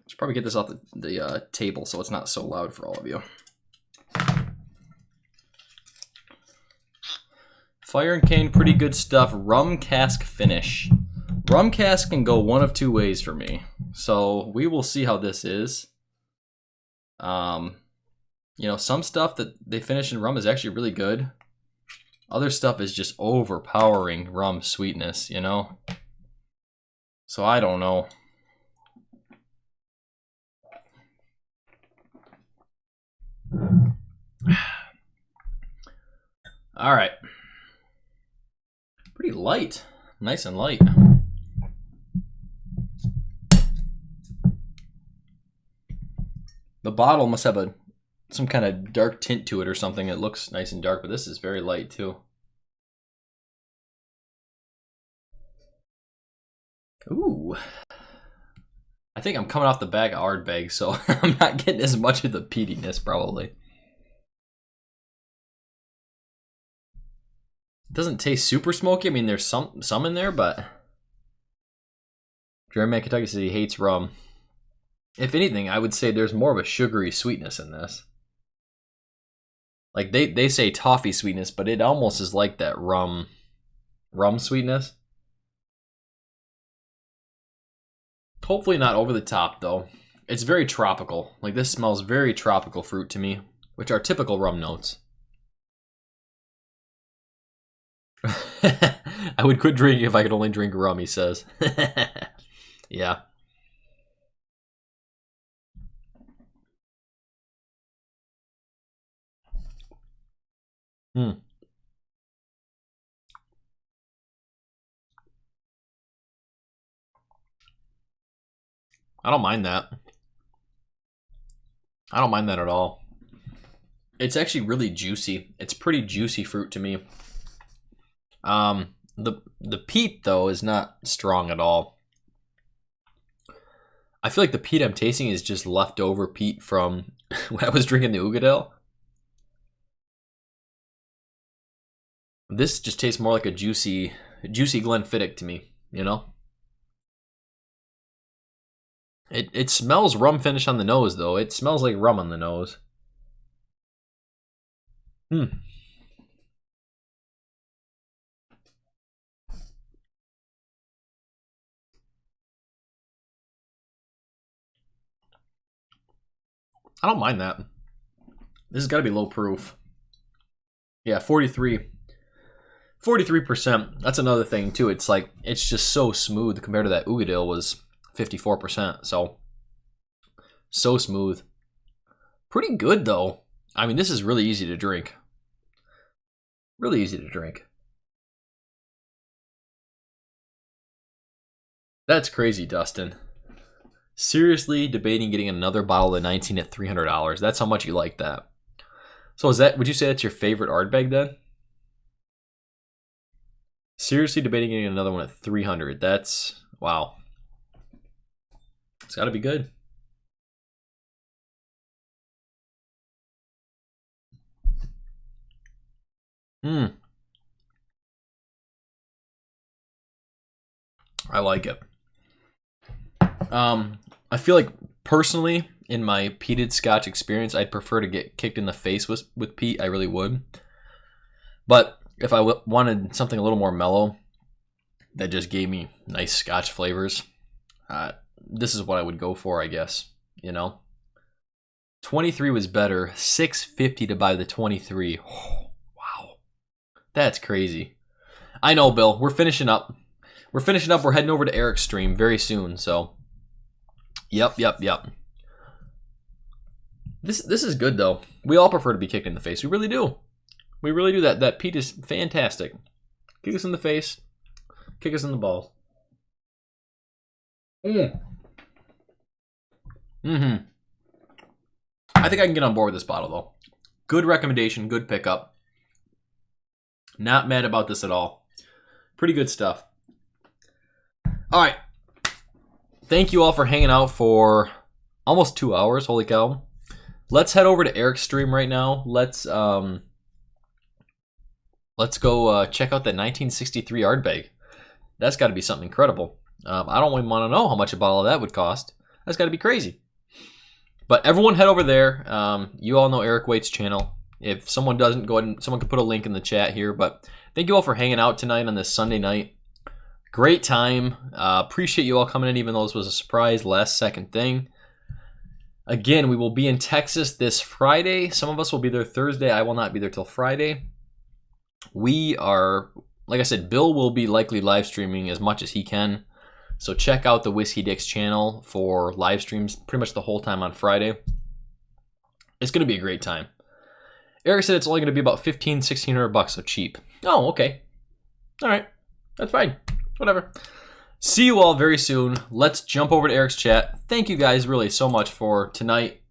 Should probably get this off the table so it's not so loud for all of you. Fire and Cane, pretty good stuff. Rum cask finish. Rum cask can go one of two ways for me. So we will see how this is. Some stuff that they finish in rum is actually really good. Other stuff is just overpowering rum sweetness, you know? So I don't know. All right. Pretty light. Nice and light. The bottle must have some kind of dark tint to it or something. It looks nice and dark, but this is very light too. Ooh. I think I'm coming off the back of Ardbeg, so I'm not getting as much of the peatiness probably. It doesn't taste super smoky. I mean, there's some in there, but Jeremy Kentucky said he hates rum. If anything, I would say there's more of a sugary sweetness in this. Like they say toffee sweetness, but it almost is like that rum sweetness. Hopefully not over the top though. It's very tropical. Like this smells very tropical fruit to me, which are typical rum notes. I would quit drinking if I could only drink rum, he says. Yeah. I don't mind that. I don't mind that at all. It's actually really juicy. It's pretty juicy fruit to me. The peat though is not strong at all. I feel like the peat I'm tasting is just leftover peat from when I was drinking the Ugadale. This just tastes more like a juicy Glenfiddich to me, you know? It smells rum finish on the nose though. It smells like rum on the nose. I don't mind that. This has got to be low proof. Yeah, 43%. That's another thing too. It's like it's just so smooth compared to that Ugadale was 54%. So smooth. Pretty good though. I mean, this is really easy to drink. Really easy to drink. That's crazy, Dustin. Seriously debating getting another bottle of 19 at $300. That's how much you like that. So is that, would you say that's your favorite Ardbeg then? Seriously debating getting another one at 300. That's, wow. It's got to be good. I like it. I feel like personally, in my peated Scotch experience, I'd prefer to get kicked in the face with peat. I really would. But if I wanted something a little more mellow, that just gave me nice Scotch flavors, this is what I would go for, I guess. You know, 23 was better. $6.50 to buy the 23. Oh, wow, that's crazy. I know, Bill. We're finishing up. We're heading over to Eric's stream very soon. So, yep. This is good though. We all prefer to be kicked in the face. We really do. We really do. That peat is fantastic. Kick us in the face. Kick us in the balls. I think I can get on board with this bottle though. Good recommendation. Good pickup. Not mad about this at all. Pretty good stuff. All right. Thank you all for hanging out for almost 2 hours. Holy cow. Let's head over to Eric's stream right now. Let's go check out that 1963 Ardbeg. That's got to be something incredible. I don't even want to know how much a bottle of that would cost. That's got to be crazy. But everyone head over there. You all know Eric Waite's channel. If someone doesn't, go ahead and someone can put a link in the chat here. But thank you all for hanging out tonight on this Sunday night. Great time. Appreciate you all coming in, even though this was a surprise last second thing. Again, we will be in Texas this Friday. Some of us will be there Thursday. I will not be there till Friday. We are, like I said, Bill will be likely live streaming as much as he can. So check out the Whiskey Dicks channel for live streams pretty much the whole time on Friday. It's going to be a great time. Eric said it's only going to be about $1,500-$1,600, so cheap. Oh, okay. All right. That's fine. Whatever. See you all very soon. Let's jump over to Eric's chat. Thank you guys really so much for tonight.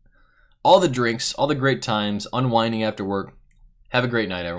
All the drinks, all the great times, unwinding after work. Have a great night, everyone.